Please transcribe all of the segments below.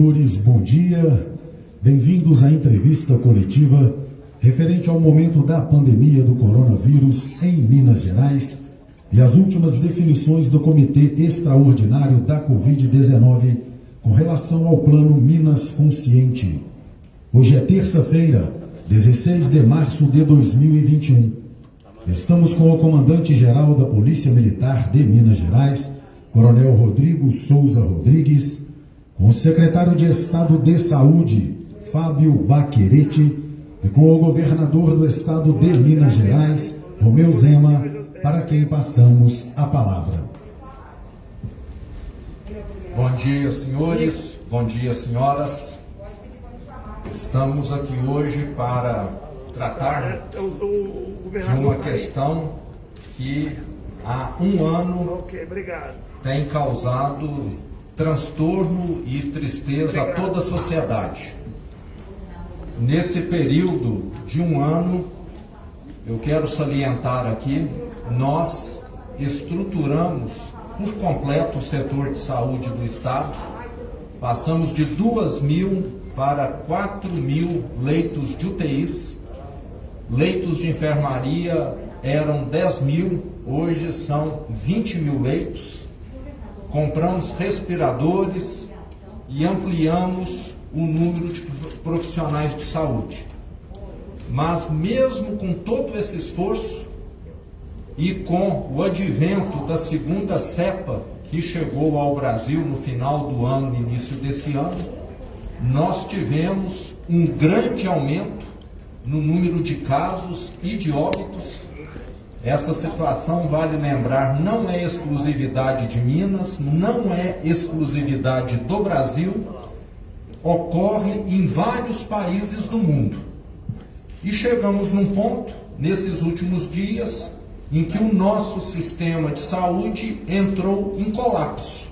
Senhores, bom dia. Bem-vindos à entrevista coletiva referente ao momento da pandemia do coronavírus em Minas Gerais e as últimas definições do Comitê Extraordinário da Covid-19 com relação ao Plano Minas Consciente. Hoje é terça-feira, 16 de março de 2021. Estamos com o comandante-geral da Polícia Militar de Minas Gerais, Coronel Rodrigo Souza Rodrigues, com o secretário de Estado de Saúde, Fábio Baquerete, e com o governador do Estado de Minas Gerais, Romeu Zema, para quem passamos a palavra. Bom dia, senhores, bom dia, senhoras. Estamos aqui hoje para tratar de uma questão que há um ano tem causado transtorno e tristeza a toda a sociedade. Nesse período de um ano, eu quero salientar aqui, nós estruturamos por completo o setor de saúde do Estado. Passamos de 2.000 para 4.000 leitos de UTIs. Leitos de enfermaria eram 10.000, hoje são 20.000 leitos. Compramos respiradores e ampliamos o número de profissionais de saúde. Mas mesmo com todo esse esforço e com o advento da segunda cepa que chegou ao Brasil no final do ano, início desse ano, nós tivemos um grande aumento no número de casos e de óbitos. Essa situação, vale lembrar, não é exclusividade de Minas, não é exclusividade do Brasil, ocorre em vários países do mundo. E chegamos num ponto, nesses últimos dias, em que o nosso sistema de saúde entrou em colapso.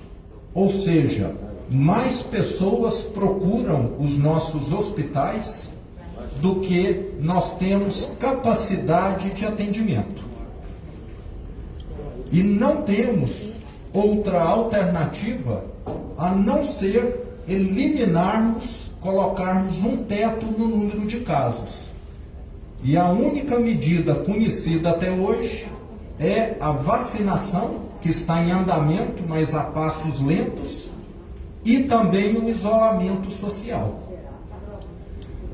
Ou seja, mais pessoas procuram os nossos hospitais do que nós temos capacidade de atendimento. E não temos outra alternativa a não ser eliminarmos, colocarmos um teto no número de casos. E a única medida conhecida até hoje é a vacinação, que está em andamento, mas a passos lentos, e também o isolamento social.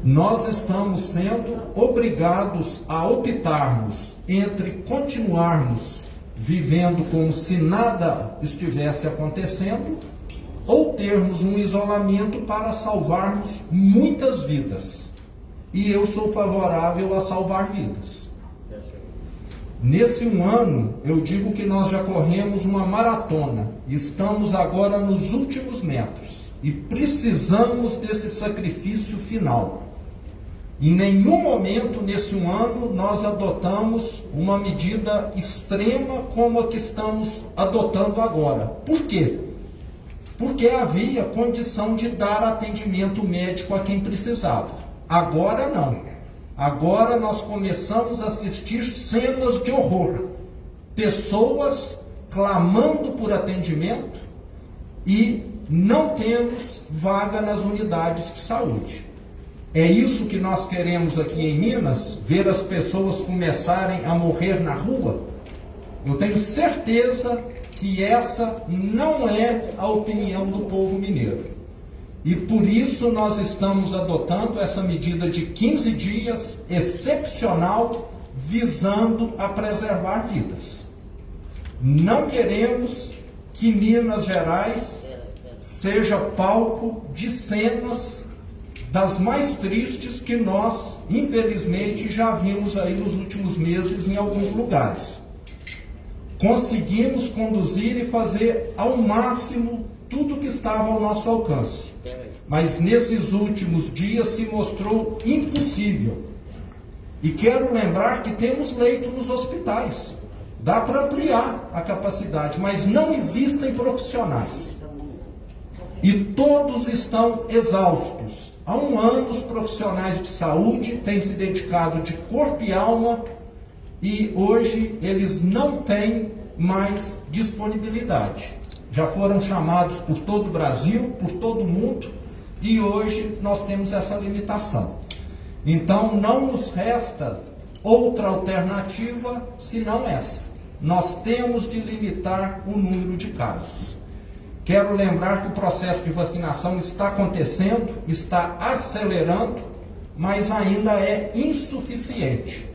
Nós estamos sendo obrigados a optarmos entre continuarmos vivendo como se nada estivesse acontecendo ou termos um isolamento para salvarmos muitas vidas. E eu sou favorável a salvar vidas. Nesse um ano, eu digo que nós já corremos uma maratona. Estamos agora nos últimos metros e precisamos desse sacrifício final. Em nenhum momento nesse um ano nós adotamos uma medida extrema como a que estamos adotando agora. Por quê? Porque havia condição de dar atendimento médico a quem precisava. Agora não. Agora nós começamos a assistir cenas de horror. Pessoas clamando por atendimento e não temos vaga nas unidades de saúde. É isso que nós queremos aqui em Minas, ver as pessoas começarem a morrer na rua? Eu tenho certeza que essa não é a opinião do povo mineiro. E por isso nós estamos adotando essa medida de 15 dias, excepcional, visando a preservar vidas. Não queremos que Minas Gerais seja palco de cenas das mais tristes que nós, infelizmente, já vimos aí nos últimos meses em alguns lugares. Conseguimos conduzir e fazer ao máximo tudo que estava ao nosso alcance. Mas nesses últimos dias se mostrou impossível. E quero lembrar que temos leito nos hospitais. Dá para ampliar a capacidade, mas não existem profissionais. E todos estão exaustos. Há um ano os profissionais de saúde têm se dedicado de corpo e alma e hoje eles não têm mais disponibilidade. Já foram chamados por todo o Brasil, por todo o mundo, e hoje nós temos essa limitação. Então não nos resta outra alternativa senão essa. Nós temos de limitar o número de casos. Quero lembrar que o processo de vacinação está acontecendo, está acelerando, mas ainda é insuficiente.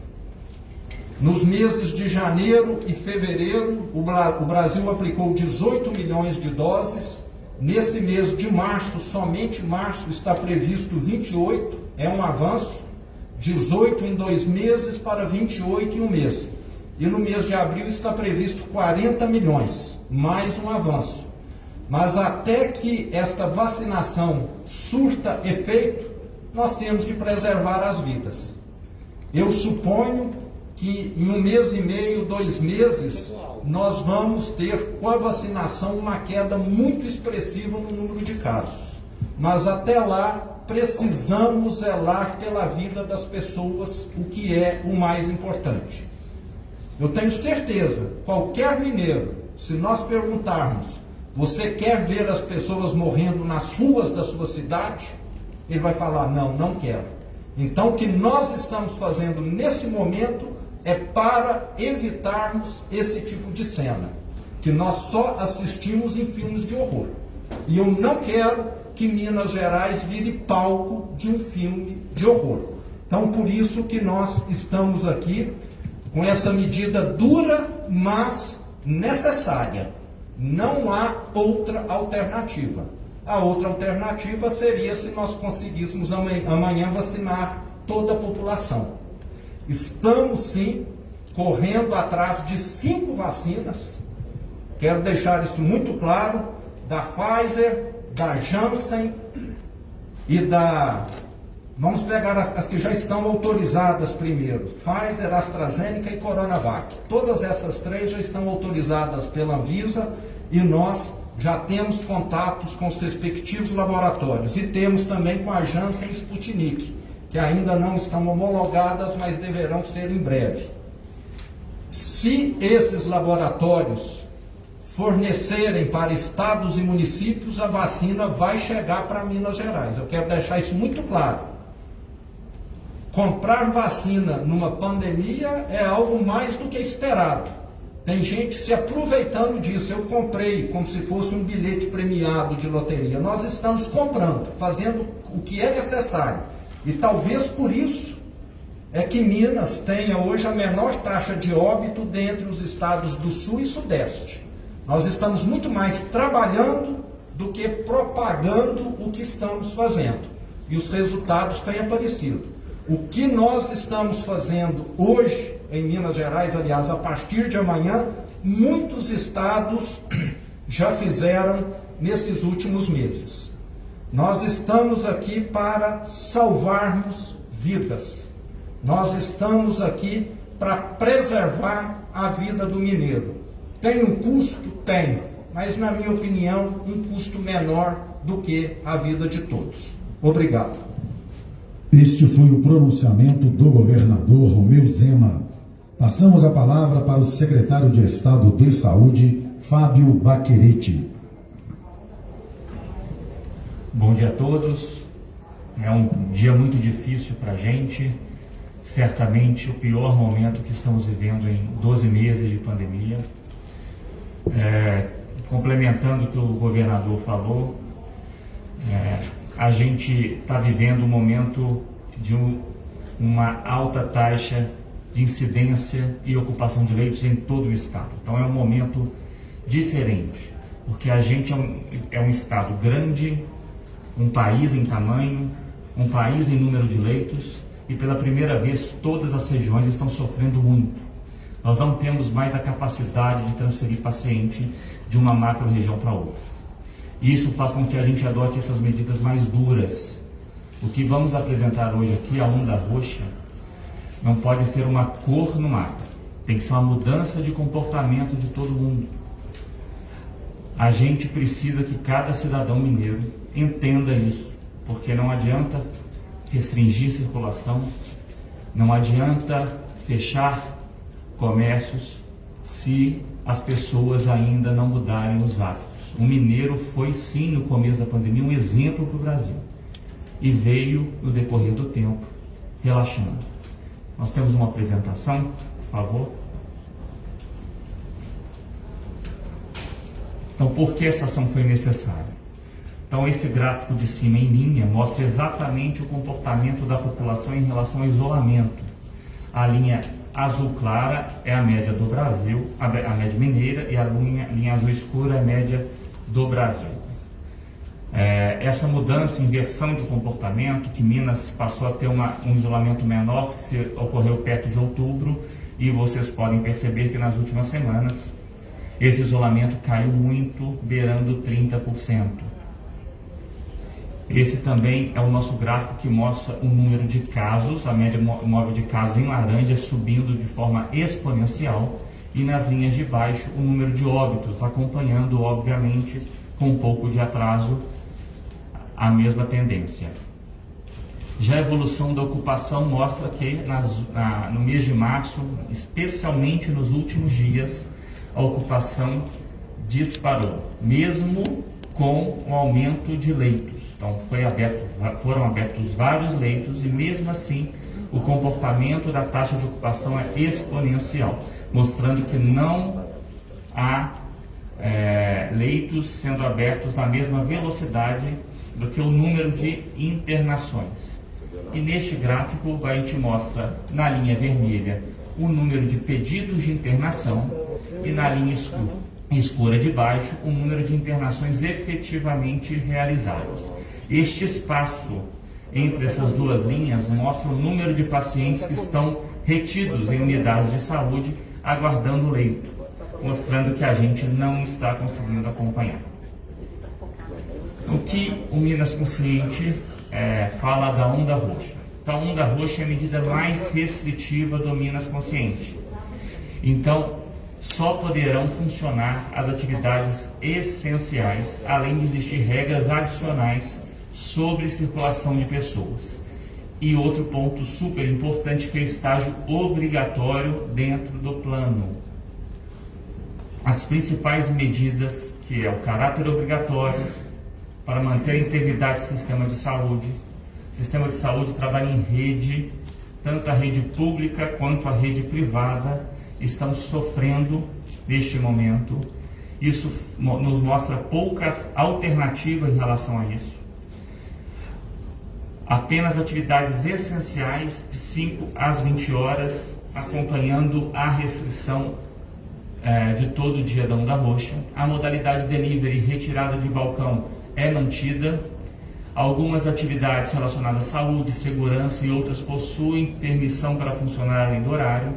Nos meses de janeiro e fevereiro, o Brasil aplicou 18 milhões de doses. Nesse mês de março, somente março, está previsto 28, é um avanço. 18 em 2 meses para 28 em 1 mês. E no mês de abril está previsto 40 milhões, mais um avanço. Mas até que esta vacinação surta efeito, nós temos de preservar as vidas. Eu suponho que em 1 mês e meio, 2 meses, nós vamos ter com a vacinação uma queda muito expressiva no número de casos. Mas até lá, precisamos zelar pela vida das pessoas, o que é o mais importante. Eu tenho certeza, qualquer mineiro, se nós perguntarmos, você quer ver as pessoas morrendo nas ruas da sua cidade? Ele vai falar, não, não quero. Então, o que nós estamos fazendo nesse momento é para evitarmos esse tipo de cena, que nós só assistimos em filmes de horror. E eu não quero que Minas Gerais vire palco de um filme de horror. Então, por isso que nós estamos aqui com essa medida dura, mas necessária. Não há outra alternativa. A outra alternativa seria se nós conseguíssemos amanhã vacinar toda a população. Estamos, sim, correndo atrás de 5 vacinas. Quero deixar isso muito claro, da Pfizer, da Janssen e da... Vamos pegar as que já estão autorizadas primeiro. Pfizer, AstraZeneca e Coronavac. Todas essas 3 já estão autorizadas pela Anvisa e nós já temos contatos com os respectivos laboratórios. E temos também com a Janssen e Sputnik, que ainda não estão homologadas, mas deverão ser em breve. Se esses laboratórios fornecerem para estados e municípios, a vacina vai chegar para Minas Gerais. Eu quero deixar isso muito claro. Comprar vacina numa pandemia é algo mais do que esperado. Tem gente se aproveitando disso. Eu comprei como se fosse um bilhete premiado de loteria. Nós estamos comprando, fazendo o que é necessário. E talvez por isso é que Minas tenha hoje a menor taxa de óbito dentre os estados do Sul e Sudeste. Nós estamos muito mais trabalhando do que propagando o que estamos fazendo. E os resultados têm aparecido. O que nós estamos fazendo hoje em Minas Gerais, aliás, a partir de amanhã, muitos estados já fizeram nesses últimos meses. Nós estamos aqui para salvarmos vidas. Nós estamos aqui para preservar a vida do mineiro. Tem um custo? Tem, mas na minha opinião, um custo menor do que a vida de todos. Obrigado. Este foi o pronunciamento do governador Romeu Zema. Passamos a palavra para o secretário de Estado de Saúde, Fábio Baquerete. Bom dia a todos. É um dia muito difícil para a gente. Certamente o pior momento que estamos vivendo em 12 meses de pandemia. Complementando o que o governador falou, a gente está vivendo um momento de uma alta taxa de incidência e ocupação de leitos em todo o estado. Então é um momento diferente, porque a gente é um estado grande, um país em tamanho, um país em número de leitos, e pela primeira vez todas as regiões estão sofrendo muito. Nós não temos mais a capacidade de transferir paciente de uma macro-região para outra. Isso faz com que a gente adote essas medidas mais duras. O que vamos apresentar hoje aqui, a onda roxa, não pode ser uma cor no mapa. Tem que ser uma mudança de comportamento de todo mundo. A gente precisa que cada cidadão mineiro entenda isso, porque não adianta restringir circulação, não adianta fechar comércios se as pessoas ainda não mudarem os hábitos. O mineiro foi sim, no começo da pandemia, um exemplo para o Brasil e veio, no decorrer do tempo, relaxando. Nós temos uma apresentação, por favor. Então, por que essa ação foi necessária? Então, esse gráfico de cima em linha mostra exatamente o comportamento da população em relação ao isolamento. A linha azul clara é a média do Brasil, a média mineira, e a linha azul escura é a média do Brasil. Essa mudança, inversão de comportamento, que Minas passou a ter um isolamento menor, se ocorreu perto de outubro, e vocês podem perceber que nas últimas semanas esse isolamento caiu muito, beirando 30%. Esse também é o nosso gráfico que mostra o número de casos, a média móvel de casos em laranja subindo de forma exponencial, e nas linhas de baixo o número de óbitos, acompanhando, obviamente, com um pouco de atraso, a mesma tendência. Já a evolução da ocupação mostra que no mês de março, especialmente nos últimos dias, a ocupação disparou, mesmo com o aumento de leitos. Então foram abertos vários leitos e mesmo assim o comportamento da taxa de ocupação é exponencial, mostrando que não há leitos sendo abertos na mesma velocidade do que o número de internações. E neste gráfico a gente mostra na linha vermelha o número de pedidos de internação e na linha escura de baixo o número de internações efetivamente realizadas. Este espaço entre essas duas linhas mostra o número de pacientes que estão retidos em unidades de saúde aguardando leito, mostrando que a gente não está conseguindo acompanhar. O que o Minas Consciente fala da onda roxa? Então, a onda roxa é a medida mais restritiva do Minas Consciente. Então, só poderão funcionar as atividades essenciais, além de existir regras adicionais sobre circulação de pessoas. E outro ponto super importante, que é o estágio obrigatório dentro do plano. As principais medidas, que é o caráter obrigatório, para manter a integridade do sistema de saúde. O sistema de saúde trabalha em rede, tanto a rede pública quanto a rede privada estão sofrendo neste momento. Isso nos mostra pouca alternativa em relação a isso. Apenas atividades essenciais de 5 às 20 horas, acompanhando a restrição de todo o dia da onda roxa. A modalidade delivery, retirada de balcão, é mantida. Algumas atividades relacionadas à saúde, segurança e outras possuem permissão para funcionar além do horário.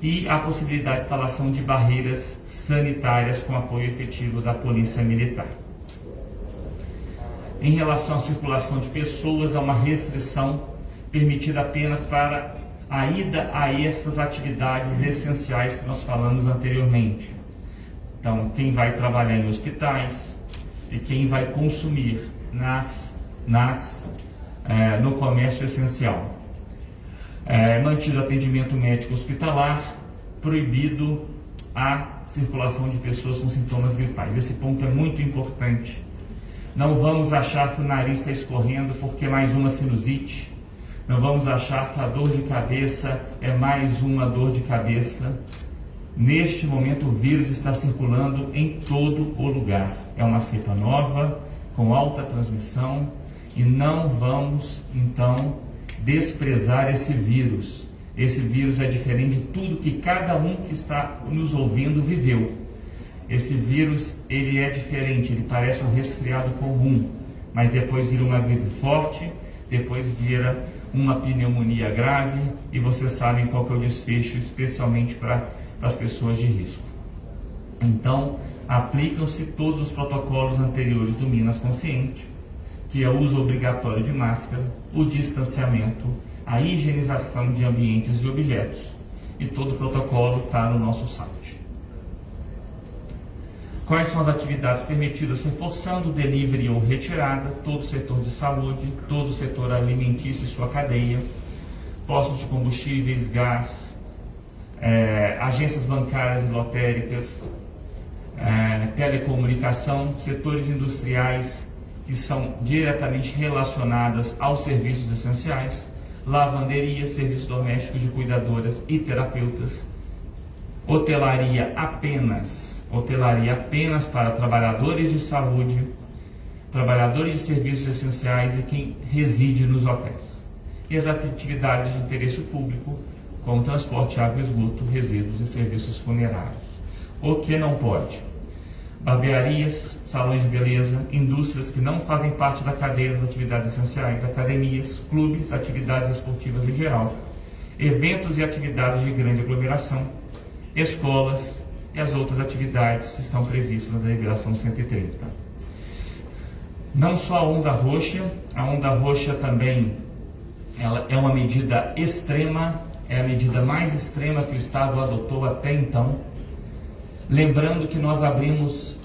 E a possibilidade de instalação de barreiras sanitárias com apoio efetivo da Polícia Militar. Em relação à circulação de pessoas, há uma restrição permitida apenas para a ida a essas atividades essenciais que nós falamos anteriormente. Então, quem vai trabalhar em hospitais e quem vai consumir no comércio essencial. Mantido atendimento médico hospitalar, proibido a circulação de pessoas com sintomas gripais. Esse ponto é muito importante. Não vamos achar que o nariz está escorrendo porque é mais uma sinusite. Não vamos achar que a dor de cabeça é mais uma dor de cabeça. Neste momento o vírus está circulando em todo o lugar. É uma cepa nova, com alta transmissão, e não vamos, então, desprezar esse vírus. Esse vírus é diferente de tudo que cada um que está nos ouvindo viveu. Esse vírus, ele é diferente, ele parece um resfriado comum, mas depois vira uma gripe forte, depois vira uma pneumonia grave, e vocês sabem qual que é o desfecho, especialmente para as pessoas de risco. Então, aplicam-se todos os protocolos anteriores do Minas Consciente, que é o uso obrigatório de máscara, o distanciamento, a higienização de ambientes e objetos, e todo o protocolo está no nosso site. Quais são as atividades permitidas reforçando o delivery ou retirada? Todo o setor de saúde, todo o setor alimentício e sua cadeia, postos de combustíveis, gás, agências bancárias e lotéricas, telecomunicação, setores industriais que são diretamente relacionadas aos serviços essenciais, lavanderia, serviços domésticos de cuidadoras e terapeutas, hotelaria apenas para trabalhadores de saúde, trabalhadores de serviços essenciais e quem reside nos hotéis. E as atividades de interesse público, como transporte, água, esgoto, resíduos e serviços funerários. O que não pode? Barbearias, salões de beleza, indústrias que não fazem parte da cadeia das atividades essenciais, academias, clubes, atividades esportivas em geral, eventos e atividades de grande aglomeração, escolas e as outras atividades estão previstas na deliberação 130. Não só a onda roxa também ela é uma medida extrema, é a medida mais extrema que o Estado adotou até então. Lembrando que nós abrimos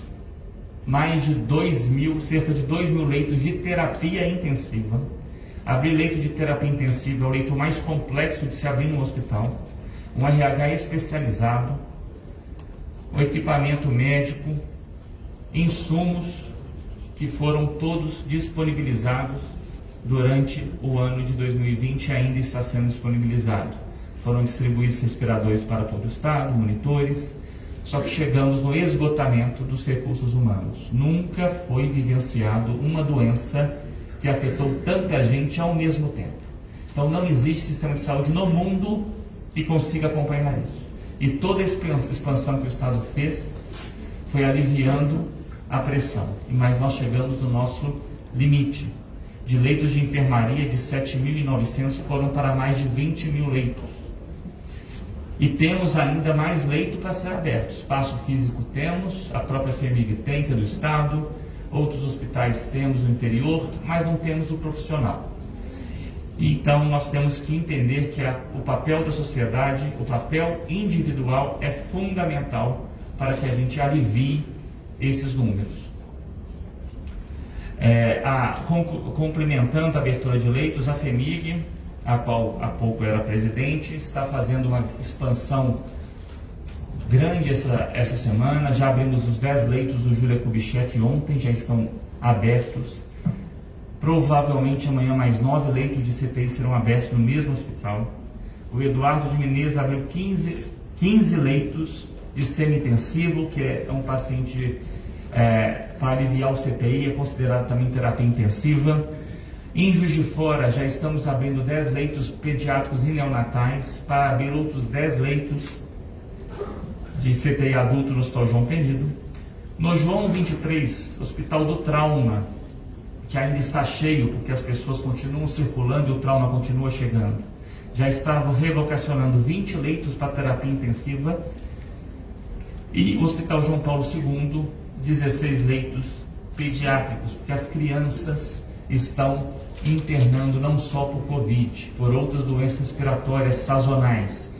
cerca de 2.000 leitos de terapia intensiva. Abrir leito de terapia intensiva é o leito mais complexo de se abrir no hospital. Um RH especializado, um equipamento médico, insumos que foram todos disponibilizados durante o ano de 2020 e ainda está sendo disponibilizado. Foram distribuídos respiradores para todo o Estado, monitores, só que chegamos no esgotamento dos recursos humanos. Nunca foi vivenciado uma doença que afetou tanta gente ao mesmo tempo. Então não existe sistema de saúde no mundo que consiga acompanhar isso. E toda a expansão que o Estado fez foi aliviando a pressão. Mas nós chegamos no nosso limite. De leitos de enfermaria de 7.900 foram para mais de 20.000 leitos. E temos ainda mais leito para ser aberto. Espaço físico temos, a própria FHEMIG tem, que é do Estado, outros hospitais temos no interior, mas não temos o profissional. Então nós temos que entender que o papel da sociedade, o papel individual é fundamental para que a gente alivie esses números. Complementando a abertura de leitos, a FHEMIG, a qual há pouco era presidente, está fazendo uma expansão grande essa semana. Já abrimos os 10 leitos do Júlia Kubitschek ontem, já estão abertos. Provavelmente amanhã mais 9 leitos de CTI serão abertos no mesmo hospital. O Eduardo de Menezes abriu 15 leitos de semi-intensivo, que é um paciente para aliviar o CTI, é considerado também terapia intensiva. Em Juiz de Fora já estamos abrindo 10 leitos pediátricos e neonatais, para abrir outros 10 leitos de CTI adulto no Hospital João Penido. No João 23, Hospital do Trauma, que ainda está cheio, porque as pessoas continuam circulando e o trauma continua chegando. Já estavam revocacionando 20 leitos para terapia intensiva. E o Hospital João Paulo II, 16 leitos pediátricos, porque as crianças estão internando não só por Covid, por outras doenças respiratórias sazonais,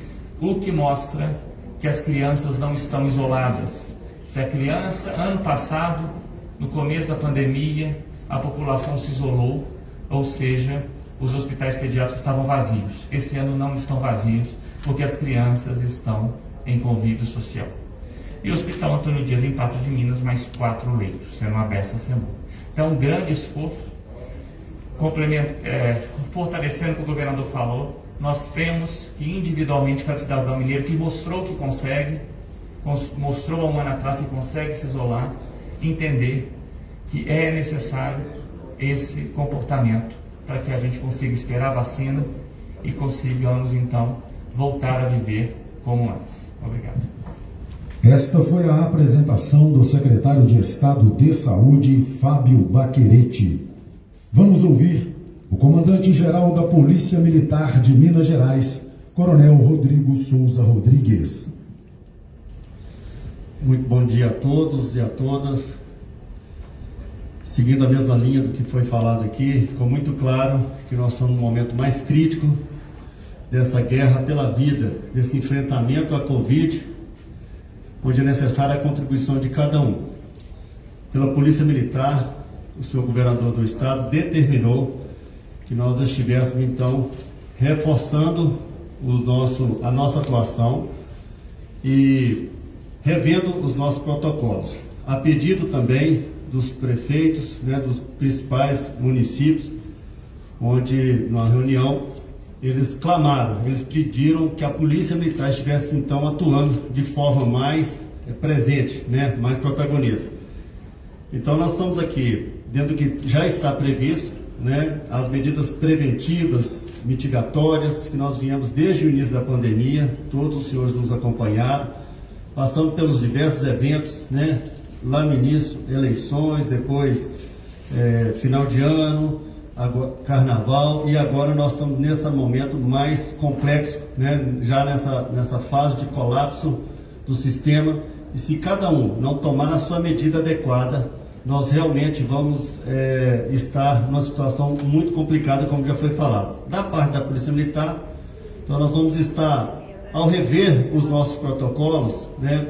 o que mostra que as crianças não estão isoladas. Se a criança, ano passado, no começo da pandemia, a população se isolou, ou seja, os hospitais pediátricos estavam vazios. Esse ano não estão vazios, porque as crianças estão em convívio social. E o Hospital Antônio Dias, em Patos de Minas, mais 4 leitos, serão abertos essa semana. Então, um grande esforço, fortalecendo o que o governador falou. Nós temos que, individualmente, cada cidadão mineiro que mostrou que consegue, mostrou há um ano atrás que consegue se isolar, entender que é necessário esse comportamento para que a gente consiga esperar a vacina e consigamos, então, voltar a viver como antes. Obrigado. Esta foi a apresentação do secretário de Estado de Saúde, Fábio Baquerete. Vamos ouvir o comandante-geral da Polícia Militar de Minas Gerais, Coronel Rodrigo Souza Rodrigues. Muito bom dia a todos e a todas. Seguindo a mesma linha do que foi falado aqui, ficou muito claro que nós estamos no momento mais crítico dessa guerra pela vida, desse enfrentamento à Covid, onde é necessária a contribuição de cada um. Pela Polícia Militar, o senhor governador do estado determinou que nós estivéssemos, então, reforçando a nossa atuação e revendo os nossos protocolos, a pedido também dos prefeitos, né, dos principais municípios, onde, numa reunião, eles clamaram, eles pediram que a Polícia Militar estivesse, então, atuando de forma mais presente, né, mais protagonista. Então, nós estamos aqui, dentro do que já está previsto, né, as medidas preventivas, mitigatórias, que nós viemos desde o início da pandemia, todos os senhores nos acompanharam, passando pelos diversos eventos, né, lá no início, eleições, depois final de ano, agora, carnaval, e agora nós estamos nesse momento mais complexo, né, já nessa fase de colapso do sistema, e se cada um não tomar a sua medida adequada, nós realmente vamos estar numa situação muito complicada, como já foi falado. Da parte da Polícia Militar, então nós vamos estar, ao rever os nossos protocolos, né,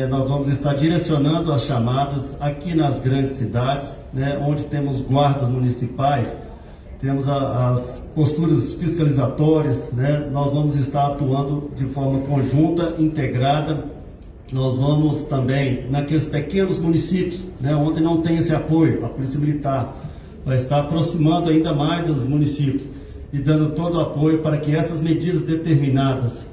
nós vamos estar direcionando as chamadas aqui nas grandes cidades, né, onde temos guardas municipais, temos as posturas fiscalizatórias, né, nós vamos estar atuando de forma conjunta, integrada. Nós vamos também, naqueles pequenos municípios, né, onde não tem esse apoio, a Polícia Militar vai estar aproximando ainda mais dos municípios e dando todo o apoio para que essas medidas determinadas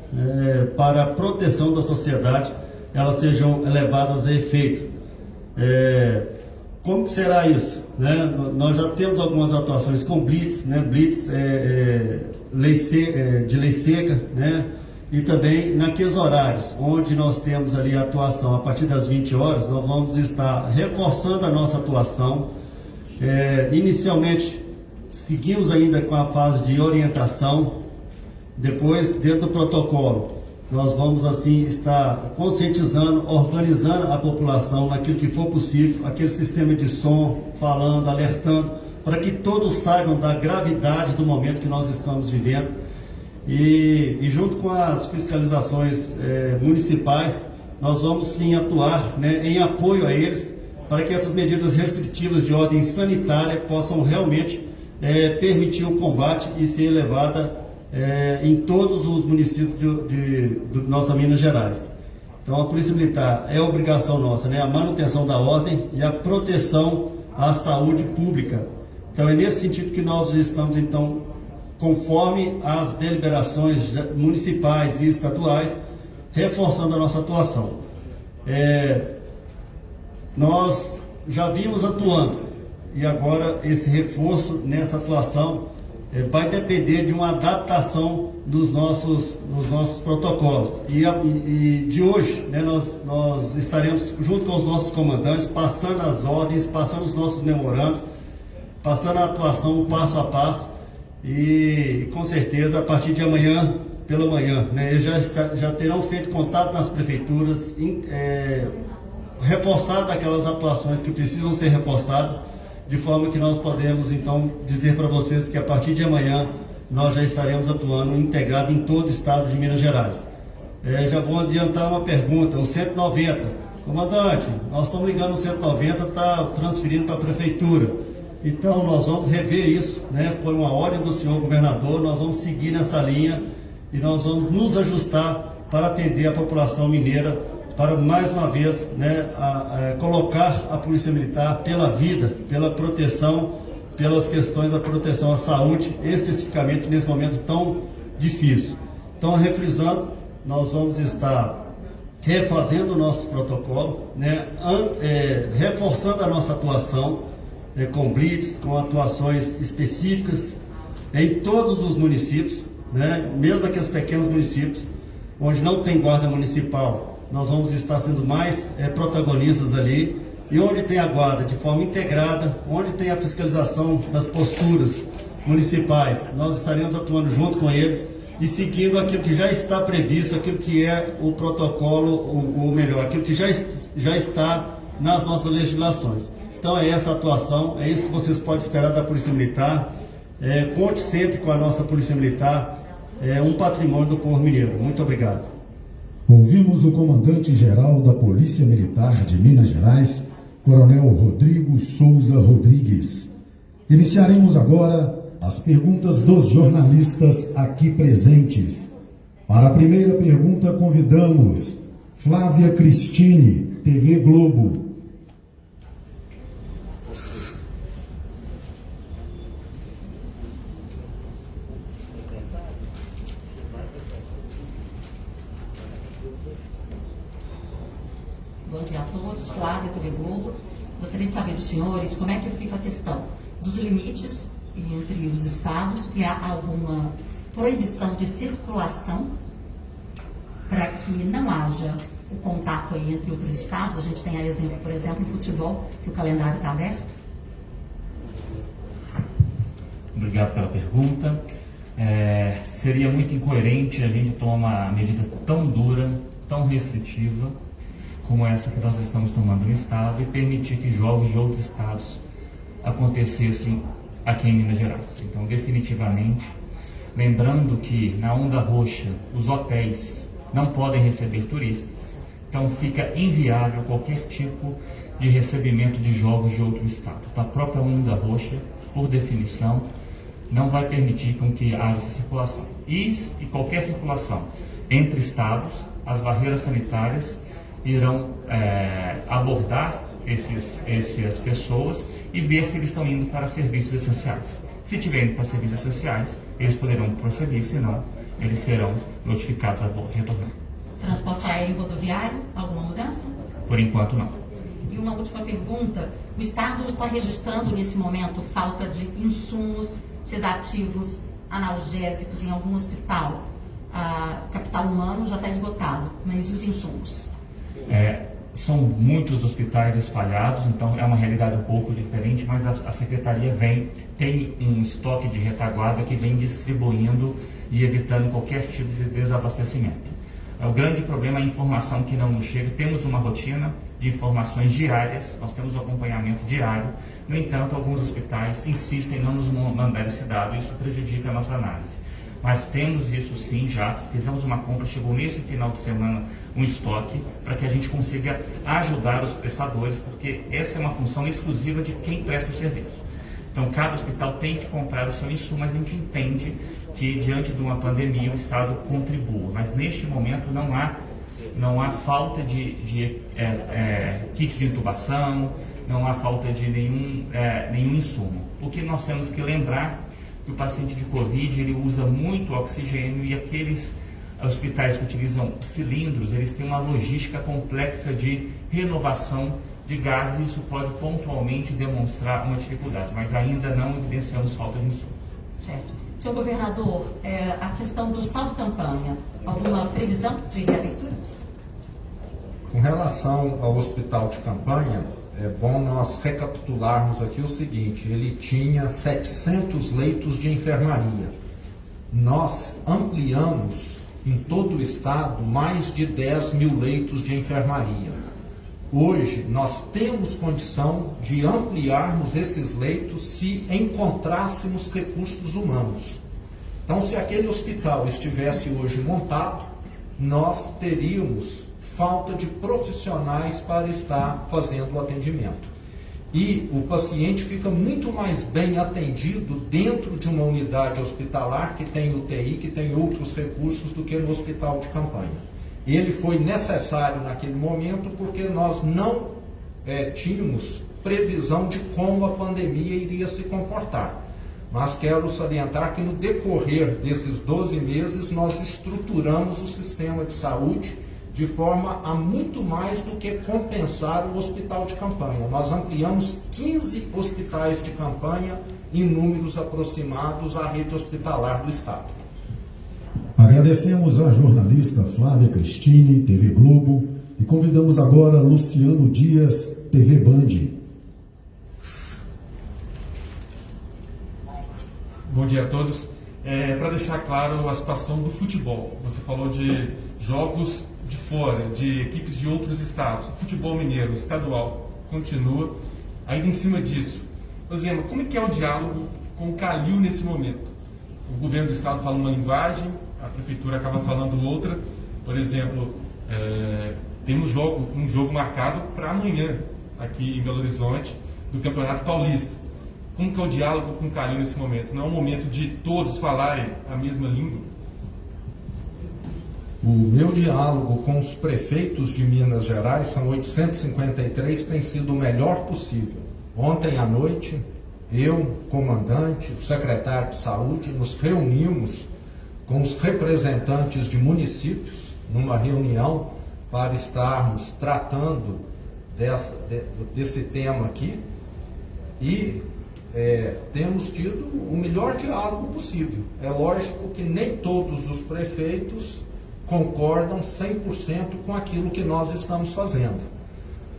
para a proteção da sociedade, elas sejam levadas a efeito. Como que será isso? Né? Nós já temos algumas atuações com blitz, né? Blitz de lei seca, né? E também naqueles horários onde nós temos ali a atuação a partir das 20 horas, nós vamos estar reforçando a nossa atuação. Inicialmente, seguimos ainda com a fase de orientação, depois, dentro do protocolo, nós vamos assim estar conscientizando, organizando a população naquilo que for possível, aquele sistema de som, falando, alertando, para que todos saibam da gravidade do momento que nós estamos vivendo. E junto com as fiscalizações municipais, nós vamos sim atuar, né, em apoio a eles, para que essas medidas restritivas de ordem sanitária possam realmente permitir o combate e ser levada em todos os municípios de nossa Minas Gerais. Então a Polícia Militar é obrigação nossa, né, a manutenção da ordem e a proteção à saúde pública. Então é nesse sentido que nós estamos, então, conforme as deliberações municipais e estaduais, reforçando a nossa atuação. Nós já vimos atuando e agora esse reforço nessa atuação vai depender de uma adaptação dos nossos protocolos. E de hoje, né, nós estaremos junto com os nossos comandantes, passando as ordens, passando os nossos memorandos, passando a atuação passo a passo. E com certeza a partir de amanhã, pela manhã, né, eles já terão feito contato nas prefeituras, reforçado aquelas atuações que precisam ser reforçadas, de forma que nós podemos então dizer para vocês que a partir de amanhã nós já estaremos atuando integrado em todo o estado de Minas Gerais. Já vou adiantar uma pergunta, o 190, comandante, nós estamos ligando o 190, está transferindo para a prefeitura. Então, nós vamos rever isso, né? Foi uma ordem do senhor governador, nós vamos seguir nessa linha e nós vamos nos ajustar para atender a população mineira, para mais uma vez, né, colocar a Polícia Militar pela vida, pela proteção, pelas questões da proteção à saúde, especificamente nesse momento tão difícil. Então, refrisando, nós vamos estar refazendo o nosso protocolo, né, reforçando a nossa atuação, com blitz, com atuações específicas em todos os municípios, né? Mesmo aqueles pequenos municípios onde não tem guarda municipal, nós vamos estar sendo mais protagonistas ali, e onde tem a guarda de forma integrada, onde tem a fiscalização das posturas municipais, nós estaremos atuando junto com eles e seguindo aquilo que já está previsto, aquilo que é o protocolo, ou melhor, aquilo que já está nas nossas legislações. Então é essa atuação, é isso que vocês podem esperar da Polícia Militar. Conte sempre com a nossa Polícia Militar, um patrimônio do povo mineiro. Muito obrigado. Ouvimos o comandante-geral da Polícia Militar de Minas Gerais, Coronel Rodrigo Souza Rodrigues. Iniciaremos agora as perguntas dos jornalistas aqui presentes. Para a primeira pergunta, convidamos Flávia Cristine, TV Globo. Bom dia a todos, Flávia, TV Globo. Gostaria de saber dos senhores como é que fica a questão dos limites entre os estados, se há alguma proibição de circulação para que não haja o contato aí entre outros estados. A gente tem aí exemplo, por exemplo, o futebol, que o calendário está aberto. Obrigado pela pergunta. Seria muito incoerente a gente tomar uma medida tão dura, tão restritiva, como essa que nós estamos tomando no Estado e permitir que jogos de outros estados acontecessem aqui em Minas Gerais. Então, definitivamente, lembrando que na onda roxa os hotéis não podem receber turistas, então fica inviável qualquer tipo de recebimento de jogos de outro estado. Então, a própria onda roxa, por definição, não vai permitir com que haja essa circulação. E qualquer circulação entre estados, as barreiras sanitárias irão abordar essas pessoas e ver se eles estão indo para serviços essenciais. Se estiverem para serviços essenciais, eles poderão prosseguir, senão eles serão notificados a retornar. Transporte aéreo e rodoviário, alguma mudança? Por enquanto, não. E uma última pergunta: o Estado está registrando nesse momento falta de insumos, sedativos, analgésicos em algum hospital? O capital humano já está esgotado, mas e os insumos? São muitos hospitais espalhados, então é uma realidade um pouco diferente, mas a Secretaria tem um estoque de retaguarda que vem distribuindo e evitando qualquer tipo de desabastecimento. O grande problema é a informação que não nos chega. Temos uma rotina de informações diárias, nós temos um acompanhamento diário. No entanto, alguns hospitais insistem em não nos mandar esse dado, isso prejudica a nossa análise. Mas temos isso sim, já fizemos uma compra, chegou nesse final de semana um estoque para que a gente consiga ajudar os prestadores, porque essa é uma função exclusiva de quem presta o serviço. Então, cada hospital tem que comprar o seu insumo, mas a gente entende que diante de uma pandemia o Estado contribua. Mas neste momento não há falta de kit de intubação, não há falta de nenhum insumo. O que nós temos que lembrar que o paciente de Covid ele usa muito oxigênio e aqueles hospitais que utilizam cilindros, eles têm uma logística complexa de renovação de gases e isso pode pontualmente demonstrar uma dificuldade, mas ainda não evidenciamos falta de insumo. Certo. Senhor governador, a questão do hospital de campanha, alguma previsão de reabertura? Com relação ao hospital de campanha, é bom nós recapitularmos aqui o seguinte: ele tinha 700 leitos de enfermaria. Nós ampliamos em todo o estado mais de 10 mil leitos de enfermaria. Hoje nós temos condição de ampliarmos esses leitos se encontrássemos recursos humanos. Então, se aquele hospital estivesse hoje montado, nós teríamos falta de profissionais para estar fazendo o atendimento. E o paciente fica muito mais bem atendido dentro de uma unidade hospitalar que tem UTI, que tem outros recursos do que no hospital de campanha. Ele foi necessário naquele momento porque nós não tínhamos previsão de como a pandemia iria se comportar. Mas quero salientar que no decorrer desses 12 meses nós estruturamos o sistema de saúde de forma a muito mais do que compensar o hospital de campanha. Nós ampliamos 15 hospitais de campanha em números aproximados à rede hospitalar do Estado. Agradecemos à jornalista Flávia Cristine, TV Globo, e convidamos agora Luciano Dias, TV Band. Bom dia a todos. Para deixar claro a situação do futebol, você falou de jogos de fora, de equipes de outros estados. O futebol mineiro, estadual, continua. Ainda em cima disso, Zema, como é que é o diálogo com o Calil nesse momento? O governo do estado fala uma linguagem, a prefeitura acaba falando outra. Por exemplo, temos um jogo marcado para amanhã, aqui em Belo Horizonte, do Campeonato Paulista. Como que é o diálogo com o Calil nesse momento? Não é um momento de todos falarem a mesma língua? O meu diálogo com os prefeitos de Minas Gerais, são 853, tem sido o melhor possível. Ontem à noite, eu, comandante, o secretário de saúde, nos reunimos com os representantes de municípios numa reunião para estarmos tratando desse tema aqui e temos tido o melhor diálogo possível. É lógico que nem todos os prefeitos concordam 100% com aquilo que nós estamos fazendo.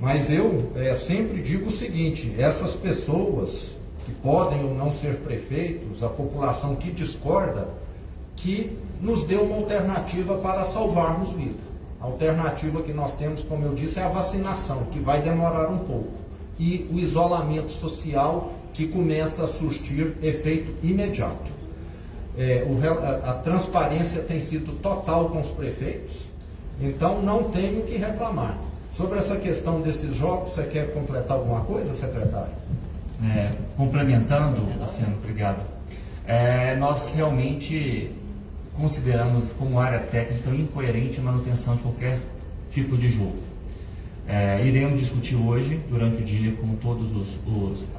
Mas eu sempre digo o seguinte: essas pessoas que podem ou não ser prefeitos, a população que discorda, que nos dê uma alternativa para salvarmos vida. A alternativa que nós temos, como eu disse, é a vacinação, que vai demorar um pouco, e o isolamento social, que começa a surtir efeito imediato. A transparência tem sido total com os prefeitos, então não tenho o que reclamar. Sobre essa questão desses jogos, você quer completar alguma coisa, secretário? Complementando, Luciano, obrigado. Nós realmente consideramos como área técnica incoerente a manutenção de qualquer tipo de jogo. Iremos discutir hoje, durante o dia, com todas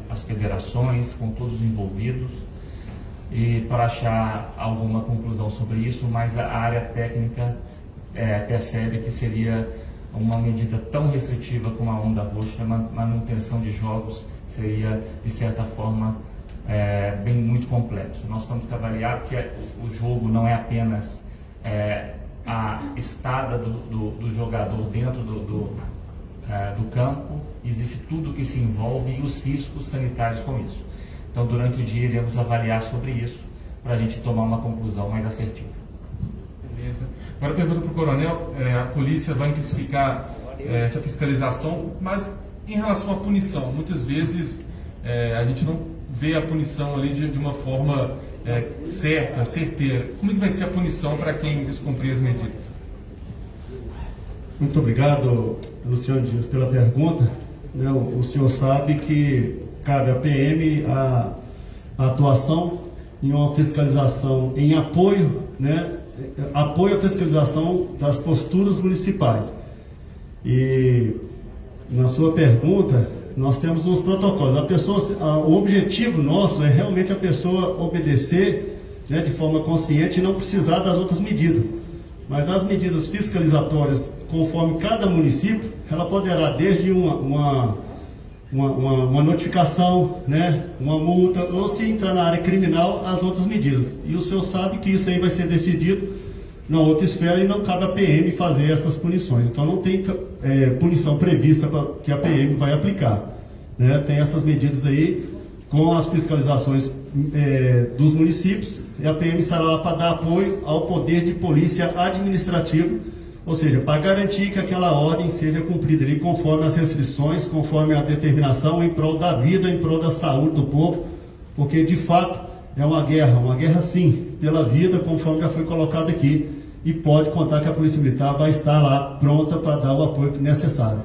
as federações, com todos os envolvidos, e para achar alguma conclusão sobre isso, mas a área técnica percebe que seria uma medida tão restritiva como a onda roxa, a manutenção de jogos seria, de certa forma, muito complexo. Nós temos que avaliar que o jogo não é apenas a estada do jogador dentro do campo, existe tudo que se envolve e os riscos sanitários com isso. Então, durante o dia, iremos avaliar sobre isso para a gente tomar uma conclusão mais assertiva. Beleza. Agora, pergunta para o coronel: a polícia vai intensificar essa fiscalização, mas em relação à punição, muitas vezes a gente não vê a punição ali de uma forma certeira. Como é que vai ser a punição para quem descumprir as medidas? Muito obrigado, Luciano Dias, pela pergunta. O senhor sabe que cabe à PM a atuação em uma fiscalização em apoio à fiscalização das posturas municipais. E na sua pergunta, nós temos uns protocolos. O objetivo nosso é realmente a pessoa obedecer de forma consciente e não precisar das outras medidas. Mas as medidas fiscalizatórias, conforme cada município, ela poderá desde uma notificação, uma multa, ou se entrar na área criminal, as outras medidas. E o senhor sabe que isso aí vai ser decidido na outra esfera e não cabe à PM fazer essas punições. Então não tem punição prevista que a PM vai aplicar. Tem essas medidas aí com as fiscalizações dos municípios, e a PM estará lá para dar apoio ao poder de polícia administrativo, ou seja, para garantir que aquela ordem seja cumprida ali conforme as restrições, conforme a determinação, em prol da vida, em prol da saúde do povo, porque de fato é uma guerra sim, pela vida, conforme já foi colocado aqui, e pode contar que a Polícia Militar vai estar lá pronta para dar o apoio necessário.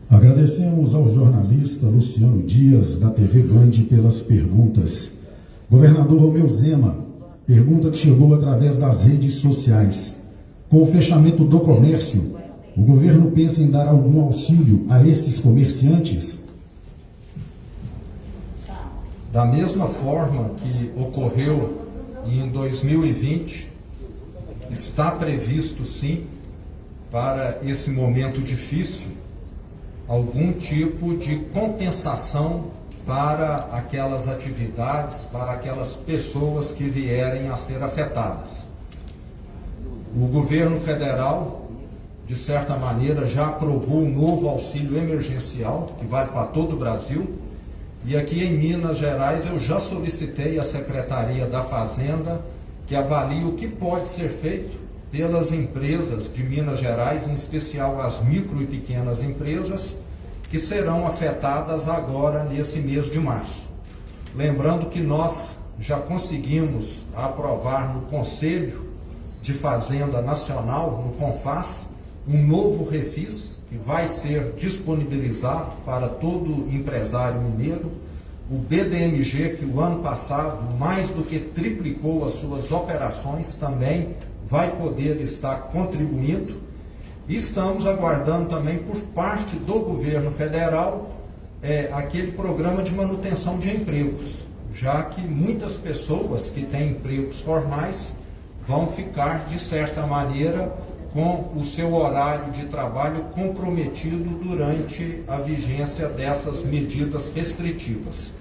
Agradecemos ao jornalista Luciano Dias, da TV Band, pelas perguntas. Governador Romeu Zema, pergunta que chegou através das redes sociais. Com o fechamento do comércio, o governo pensa em dar algum auxílio a esses comerciantes? Da mesma forma que ocorreu em 2020, está previsto sim, para esse momento difícil, algum tipo de compensação para aquelas atividades, para aquelas pessoas que vierem a ser afetadas. O governo federal, de certa maneira, já aprovou um novo auxílio emergencial, que vale para todo o Brasil, e aqui em Minas Gerais eu já solicitei à Secretaria da Fazenda que avalie o que pode ser feito pelas empresas de Minas Gerais, em especial as micro e pequenas empresas, que serão afetadas agora nesse mês de março. Lembrando que nós já conseguimos aprovar no Conselho de Fazenda Nacional, no CONFAS, um novo refis que vai ser disponibilizado para todo empresário mineiro. O BDMG, que o ano passado mais do que triplicou as suas operações, também vai poder estar contribuindo. E estamos aguardando também por parte do governo federal aquele programa de manutenção de empregos, já que muitas pessoas que têm empregos formais vão ficar, de certa maneira, com o seu horário de trabalho comprometido durante a vigência dessas medidas restritivas.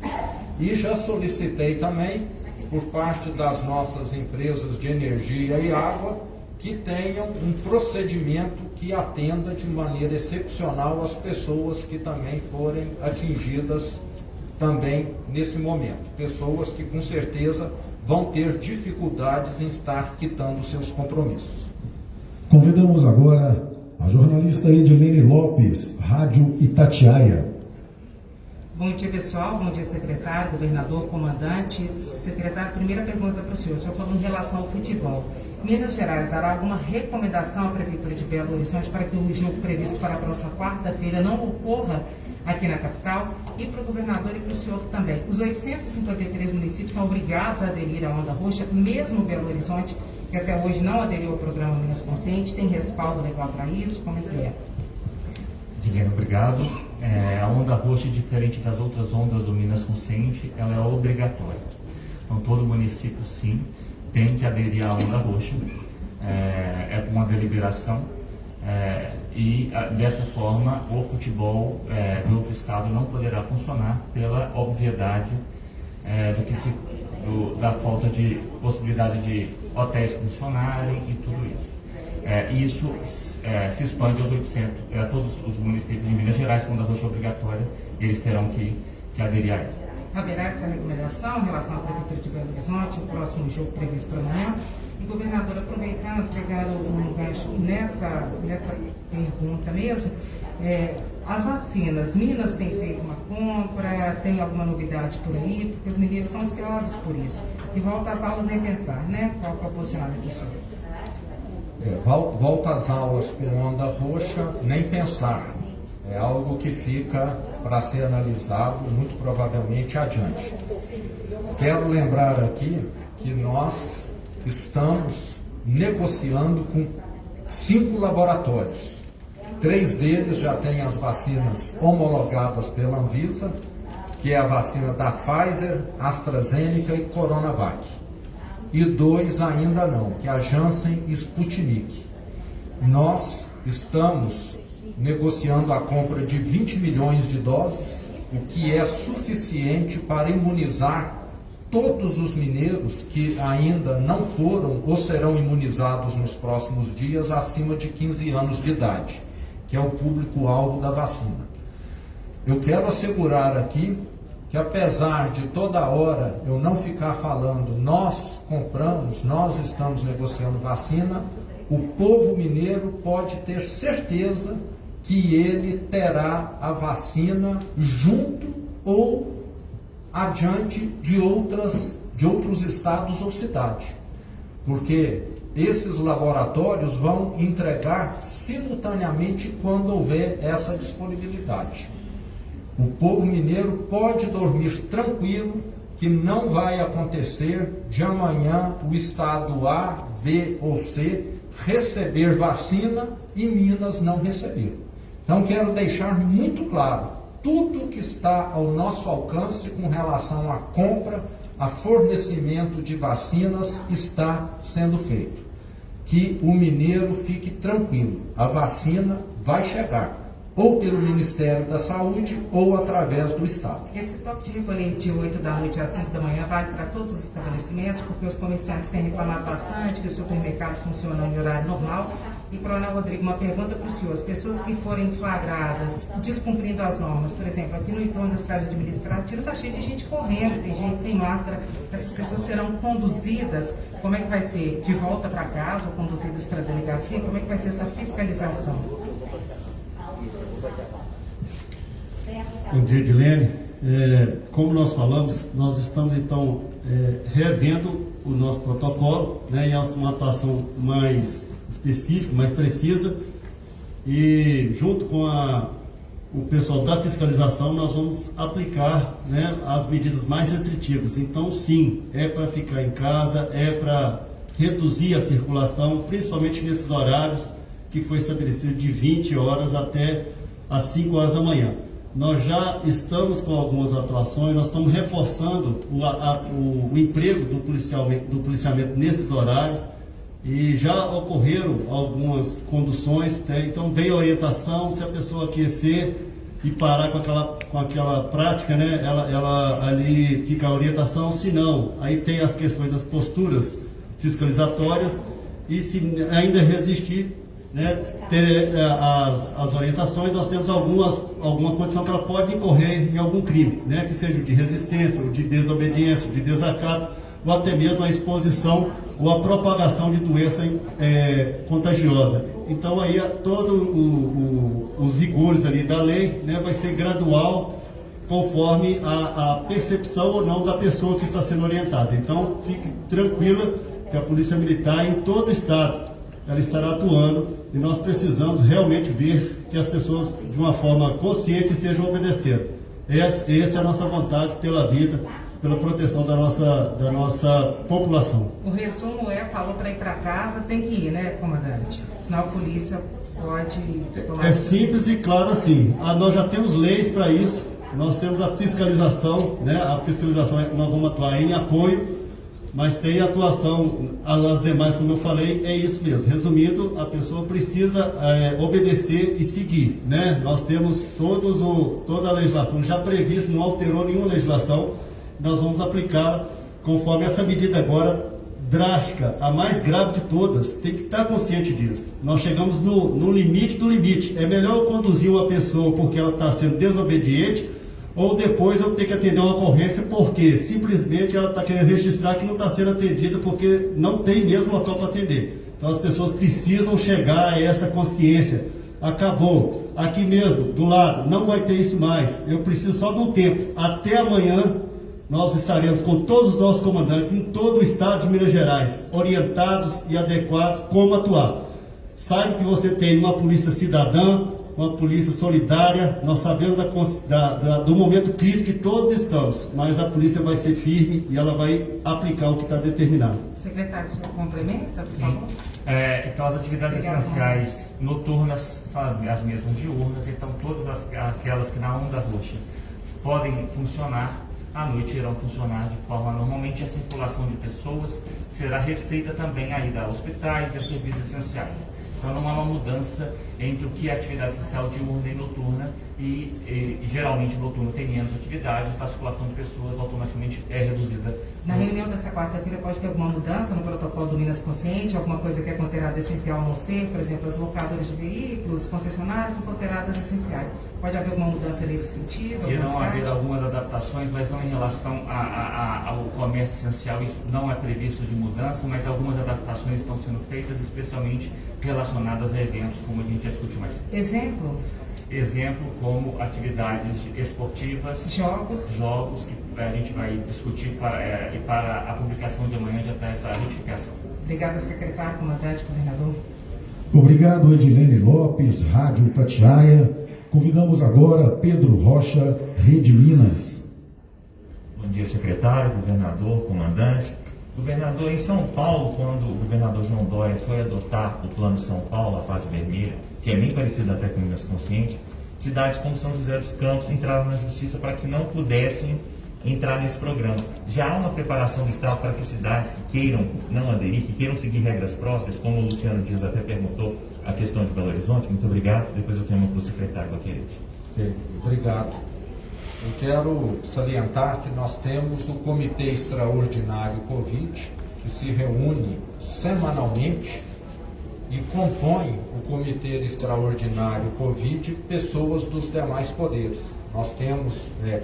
E já solicitei também, por parte das nossas empresas de energia e água, que tenham um procedimento que atenda de maneira excepcional as pessoas que também forem atingidas também nesse momento. Pessoas que com certeza vão ter dificuldades em estar quitando seus compromissos. Convidamos agora a jornalista Edilene Lopes, Rádio Itatiaia. Bom dia, pessoal. Bom dia, secretário, governador, comandante. Secretário, primeira pergunta para o senhor. O senhor falou em relação ao futebol. Minas Gerais dará alguma recomendação à Prefeitura de Belo Horizonte para que o jogo previsto para a próxima quarta-feira não ocorra aqui na capital? E para o governador e para o senhor também. Os 853 municípios são obrigados a aderir à Onda Roxa, mesmo Belo Horizonte, que até hoje não aderiu ao programa Minas Consciente. Tem respaldo legal para isso? Como é que é? Guilherme, obrigado. A onda roxa, diferente das outras ondas do Minas Consciente, ela é obrigatória. Então, todo município, sim, tem que aderir à onda roxa. É uma deliberação. E, dessa forma, o futebol de outro estado não poderá funcionar pela obviedade da falta de possibilidade de hotéis funcionarem e tudo isso. Isso se expande a todos os municípios de Minas Gerais, quando a roxa é obrigatória, eles terão que aderir a ela. Haverá essa recomendação em relação à Prefeitura de Belo Horizonte, o próximo jogo previsto para amanhã? E, governador, aproveitando, pegando um gancho nessa pergunta mesmo, as vacinas, Minas tem feito uma compra, tem alguma novidade por aí? Porque os meninos estão ansiosos por isso. E volta às aulas nem pensar, né? Qual é o posicionamento do senhor? Volta às aulas com onda roxa, nem pensar. É algo que fica para ser analisado, muito provavelmente, adiante. Quero lembrar aqui que nós estamos negociando com 5 laboratórios. 3 deles já têm as vacinas homologadas pela Anvisa, que é a vacina da Pfizer, AstraZeneca e Coronavac. E 2 ainda não, que é a Janssen e Sputnik. Nós estamos negociando a compra de 20 milhões de doses, o que é suficiente para imunizar todos os mineiros que ainda não foram ou serão imunizados nos próximos dias acima de 15 anos de idade, que é o público-alvo da vacina. Eu quero assegurar aqui que, apesar de toda hora eu não ficar falando, nós compramos, nós estamos negociando vacina, o povo mineiro pode ter certeza que ele terá a vacina junto ou adiante de outros estados ou cidade. Porque esses laboratórios vão entregar simultaneamente quando houver essa disponibilidade. O povo mineiro pode dormir tranquilo que não vai acontecer de amanhã o estado A, B ou C receber vacina e Minas não receber. Então quero deixar muito claro, tudo que está ao nosso alcance com relação à compra, a fornecimento de vacinas está sendo feito. Que o mineiro fique tranquilo, a vacina vai chegar, ou pelo Ministério da Saúde ou através do Estado. Esse toque de recolher de 8 da noite às 5 da manhã vale para todos os estabelecimentos, porque os comerciantes têm reclamado bastante que os supermercados funcionam em horário normal. E, Coronel Rodrigo, uma pergunta para o senhor. As pessoas que forem flagradas descumprindo as normas, por exemplo, aqui no entorno da cidade administrativa está cheio de gente correndo, tem gente sem máscara, essas pessoas serão conduzidas, como é que vai ser? De volta para casa ou conduzidas para a delegacia? Como é que vai ser essa fiscalização? Bom dia, Edilene. Como nós falamos, nós estamos então revendo o nosso protocolo, né, em uma atuação mais específica, mais precisa, e junto com o pessoal da fiscalização nós vamos aplicar, né, as medidas mais restritivas. Então sim, é para ficar em casa, é para reduzir a circulação, principalmente nesses horários que foi estabelecido de 20 horas até às 5 horas da manhã. Nós já estamos com algumas atuações, nós estamos reforçando o emprego do policiamento nesses horários e já ocorreram algumas conduções, então bem orientação, se a pessoa aquecer e parar com aquela prática, né, ela ali fica a orientação, se não, aí tem as questões das posturas fiscalizatórias e se ainda resistir, né, ter as orientações, nós temos alguma condição que ela pode incorrer em algum crime, né, que seja de resistência, ou de desobediência, de desacato, ou até mesmo a exposição ou a propagação de doença contagiosa. Então aí todos os rigores ali da lei, né, vai ser gradual conforme a percepção ou não da pessoa que está sendo orientada. Então fique tranquila que a Polícia Militar em todo o estado ela estará atuando e nós precisamos realmente ver que as pessoas de uma forma consciente estejam obedecendo. Essa é a nossa vontade pela vida, pela proteção da nossa população. O resumo falou para ir para casa, tem que ir, né, comandante? Senão a polícia pode tomar... É simples e claro assim. Nós já temos leis para isso, nós temos a fiscalização, né? A fiscalização nós vamos atuar em apoio, mas tem atuação, as demais, como eu falei, é isso mesmo. Resumindo, a pessoa precisa obedecer e seguir, né? Nós temos toda a legislação já prevista, não alterou nenhuma legislação, nós vamos aplicar conforme essa medida agora drástica, a mais grave de todas, tem que estar consciente disso. Nós chegamos no limite do limite. É melhor eu conduzir uma pessoa porque ela está sendo desobediente, ou depois eu ter que atender uma ocorrência porque simplesmente ela está querendo registrar que não está sendo atendida porque não tem mesmo local para atender. Então as pessoas precisam chegar a essa consciência. Acabou. Aqui mesmo, do lado, não vai ter isso mais. Eu preciso só de um tempo. Até amanhã nós estaremos com todos os nossos comandantes em todo o estado de Minas Gerais, orientados e adequados como atuar. Saiba que você tem uma polícia cidadã, uma polícia solidária, nós sabemos do momento crítico que todos estamos, mas a polícia vai ser firme e ela vai aplicar o que está determinado. Secretário, o senhor complementa, por favor? Então, as atividades essenciais noturnas são as mesmas diurnas, então todas aquelas que na onda roxa podem funcionar, à noite irão funcionar de forma normalmente. A circulação de pessoas será restrita também a ir a hospitais e a serviços essenciais. Então não há uma mudança entre o que é atividade essencial diurna e noturna e geralmente noturno tem menos atividades, então a circulação de pessoas automaticamente é reduzida. Na reunião dessa quarta-feira pode ter alguma mudança no protocolo do Minas Consciente, alguma coisa que é considerada essencial não ser, por exemplo, as locadoras de veículos, concessionárias são consideradas essenciais. Pode haver alguma mudança nesse sentido? Irão haver algumas adaptações, mas não em relação ao comércio essencial, isso não é previsto de mudança, mas algumas adaptações estão sendo feitas, especialmente relacionadas a eventos, como a gente já discutiu mais cedo. Exemplo como atividades esportivas, jogos que a gente vai discutir para a publicação de amanhã já está essa retificação. Obrigada, secretário, comandante, governador. Obrigado, Edilene Lopes, Rádio Itatiaia. Convidamos agora Pedro Rocha, Rede Minas. Bom dia, secretário, governador, comandante. Governador, em São Paulo, quando o governador João Dória foi adotar o Plano São Paulo, a fase vermelha, que é bem parecido até com o Minas Consciente, cidades como São José dos Campos entraram na justiça para que não pudessem entrar nesse programa. Já há uma preparação do Estado para que cidades que queiram não aderir, que queiram seguir regras próprias, como o Luciano Dias até perguntou, a questão de Belo Horizonte? Muito obrigado. Depois eu tenho uma para o secretário Baquerete. Ok, obrigado. Eu quero salientar que nós temos o Comitê Extraordinário Covid, que se reúne semanalmente e compõe o Comitê Extraordinário Covid pessoas dos demais poderes. Nós temos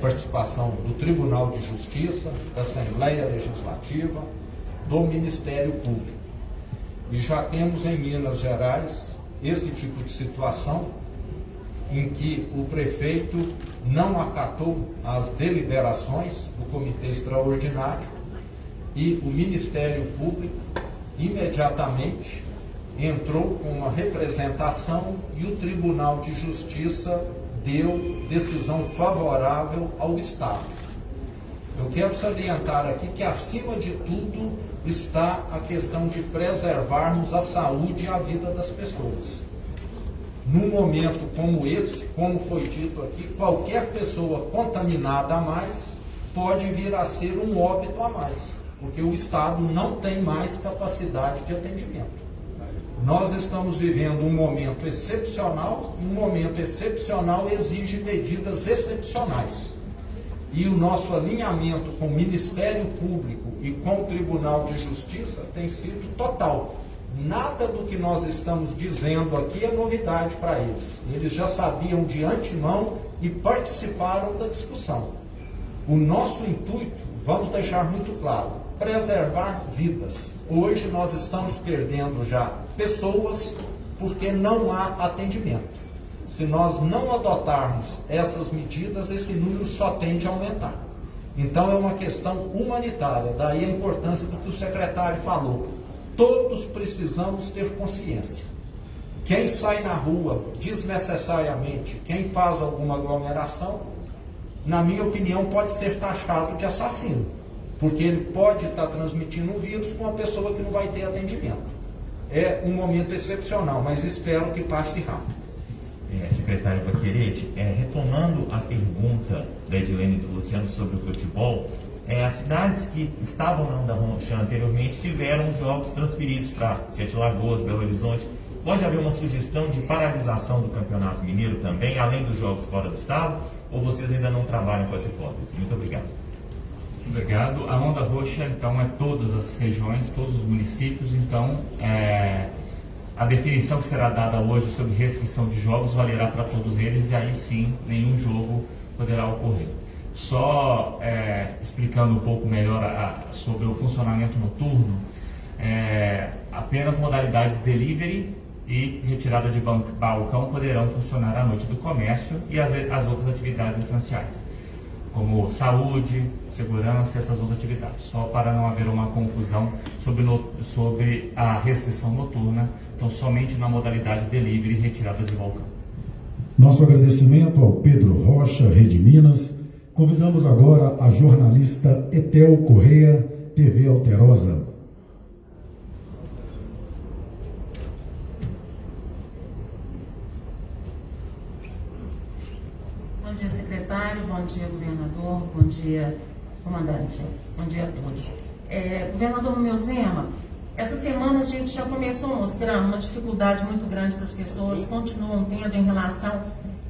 participação do Tribunal de Justiça, da Assembleia Legislativa, do Ministério Público. E já temos em Minas Gerais esse tipo de situação em que o prefeito não acatou as deliberações do Comitê Extraordinário e o Ministério Público imediatamente entrou com uma representação e o Tribunal de Justiça deu decisão favorável ao Estado. Eu quero salientar aqui que, acima de tudo, está a questão de preservarmos a saúde e a vida das pessoas. Num momento como esse, como foi dito aqui, qualquer pessoa contaminada a mais pode vir a ser um óbito a mais, porque o Estado não tem mais capacidade de atendimento. Nós estamos vivendo um momento excepcional, e um momento excepcional exige medidas excepcionais. E o nosso alinhamento com o Ministério Público e com o Tribunal de Justiça tem sido total. Nada do que nós estamos dizendo aqui é novidade para eles. Eles já sabiam de antemão e participaram da discussão. O nosso intuito, vamos deixar muito claro, preservar vidas. Hoje nós estamos perdendo já pessoas porque não há atendimento. Se nós não adotarmos essas medidas, esse número só tende a aumentar. Então é uma questão humanitária, daí a importância do que o secretário falou. Todos precisamos ter consciência. Quem sai na rua desnecessariamente, quem faz alguma aglomeração, na minha opinião, pode ser taxado de assassino, porque ele pode estar transmitindo o vírus com uma pessoa que não vai ter atendimento. É um momento excepcional, mas espero que passe rápido. Secretário Paquerete, retomando a pergunta da Edilene e do Luciano sobre o futebol, as cidades que estavam na onda roxa anteriormente tiveram jogos transferidos para Sete Lagoas, Belo Horizonte. Pode haver uma sugestão de paralisação do Campeonato Mineiro também, além dos jogos fora do estado, ou vocês ainda não trabalham com essa hipótese? Muito obrigado. Obrigado. A onda roxa, então, é todas as regiões, todos os municípios. Então, a definição que será dada hoje sobre restrição de jogos valerá para todos eles, e aí sim, nenhum jogo poderá ocorrer. Só explicando um pouco melhor sobre o funcionamento noturno, apenas modalidades delivery e retirada de balcão poderão funcionar à noite do comércio, e as outras atividades essenciais, como saúde, segurança, essas duas atividades, só para não haver uma confusão sobre a restrição noturna. Então, somente na modalidade delivery e retirada de balcão. Nosso agradecimento ao Pedro Rocha, Rede Minas. Convidamos agora a jornalista Etel Correia, TV Alterosa. Bom dia, secretário, bom dia, governador, bom dia, comandante, bom dia a todos. Governador Meuzema, essa semana a gente já começou a mostrar uma dificuldade muito grande que as pessoas continuam tendo em relação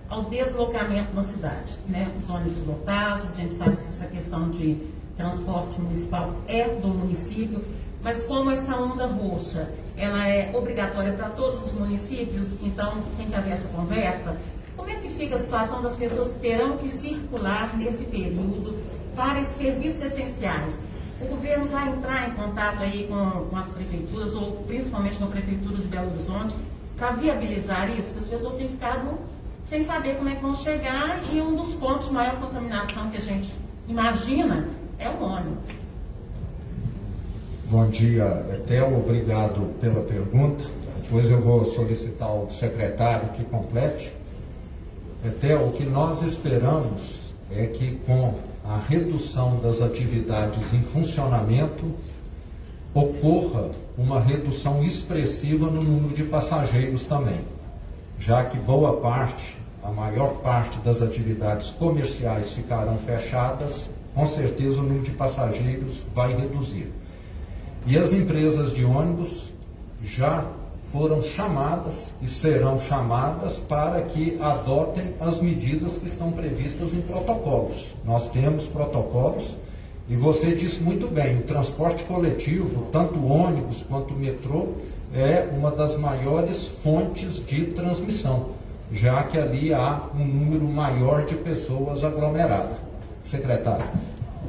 ao deslocamento na cidade, né? Os ônibus lotados, a gente sabe que essa questão de transporte municipal é do município, mas como essa onda roxa, ela é obrigatória para todos os municípios, então tem que haver essa conversa. Como é que fica a situação das pessoas que terão que circular nesse período para esses serviços essenciais? O governo vai entrar em contato aí com as prefeituras, ou principalmente com a prefeitura de Belo Horizonte, para viabilizar isso, porque as pessoas têm ficado sem saber como é que vão chegar, e um dos pontos de maior contaminação que a gente imagina é o ônibus. Bom dia, Etel, obrigado pela pergunta. Depois eu vou solicitar ao secretário que complete. Etel, o que nós esperamos é que, com a redução das atividades em funcionamento, ocorra uma redução expressiva no número de passageiros também, já que boa parte, a maior parte das atividades comerciais ficarão fechadas, com certeza o número de passageiros vai reduzir. E as empresas de ônibus já foram chamadas e serão chamadas para que adotem as medidas que estão previstas em protocolos. Nós temos protocolos, e você disse muito bem, o transporte coletivo, tanto o ônibus quanto o metrô, é uma das maiores fontes de transmissão, já que ali há um número maior de pessoas aglomeradas. Secretário.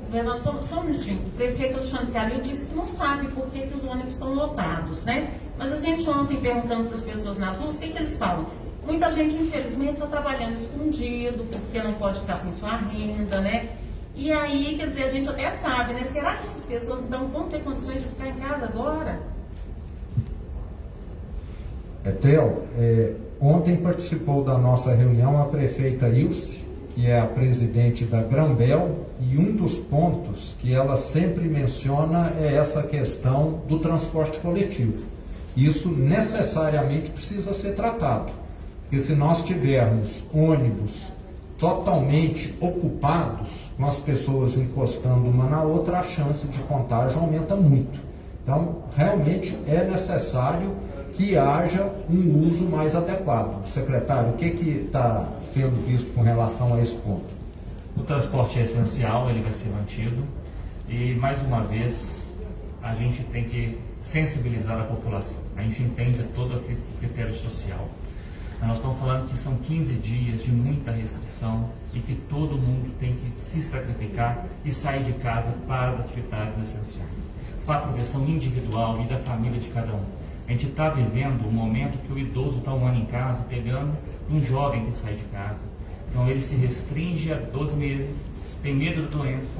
Governador, só um minutinho. O prefeito Alexandre Calil disse que não sabe por que os ônibus estão lotados, né? Mas a gente ontem, perguntando para as pessoas nas ruas, o que eles falam? Muita gente, infelizmente, está trabalhando escondido, porque não pode ficar sem sua renda, né? E aí, quer dizer, a gente até sabe, né? Será que essas pessoas, então, vão ter condições de ficar em casa agora? Etel, ontem participou da nossa reunião a prefeita Ilse, que é a presidente da Granbel, e um dos pontos que ela sempre menciona é essa questão do transporte coletivo. Isso necessariamente precisa ser tratado, porque se nós tivermos ônibus totalmente ocupados, com as pessoas encostando uma na outra, a chance de contágio aumenta muito. Então, realmente é necessário que haja um uso mais adequado. Secretário, o que está sendo visto com relação a esse ponto? O transporte é essencial, ele vai ser mantido e, mais uma vez, a gente tem que sensibilizar a população. A gente entende todo o critério social. Nós estamos falando que são 15 dias de muita restrição e que todo mundo tem que se sacrificar e sair de casa para as atividades essenciais, para a proteção individual e da família de cada um. A gente está vivendo um momento que o idoso está um ano em casa, pegando um jovem que sai de casa. Então ele se restringe a 12 meses, tem medo da doença,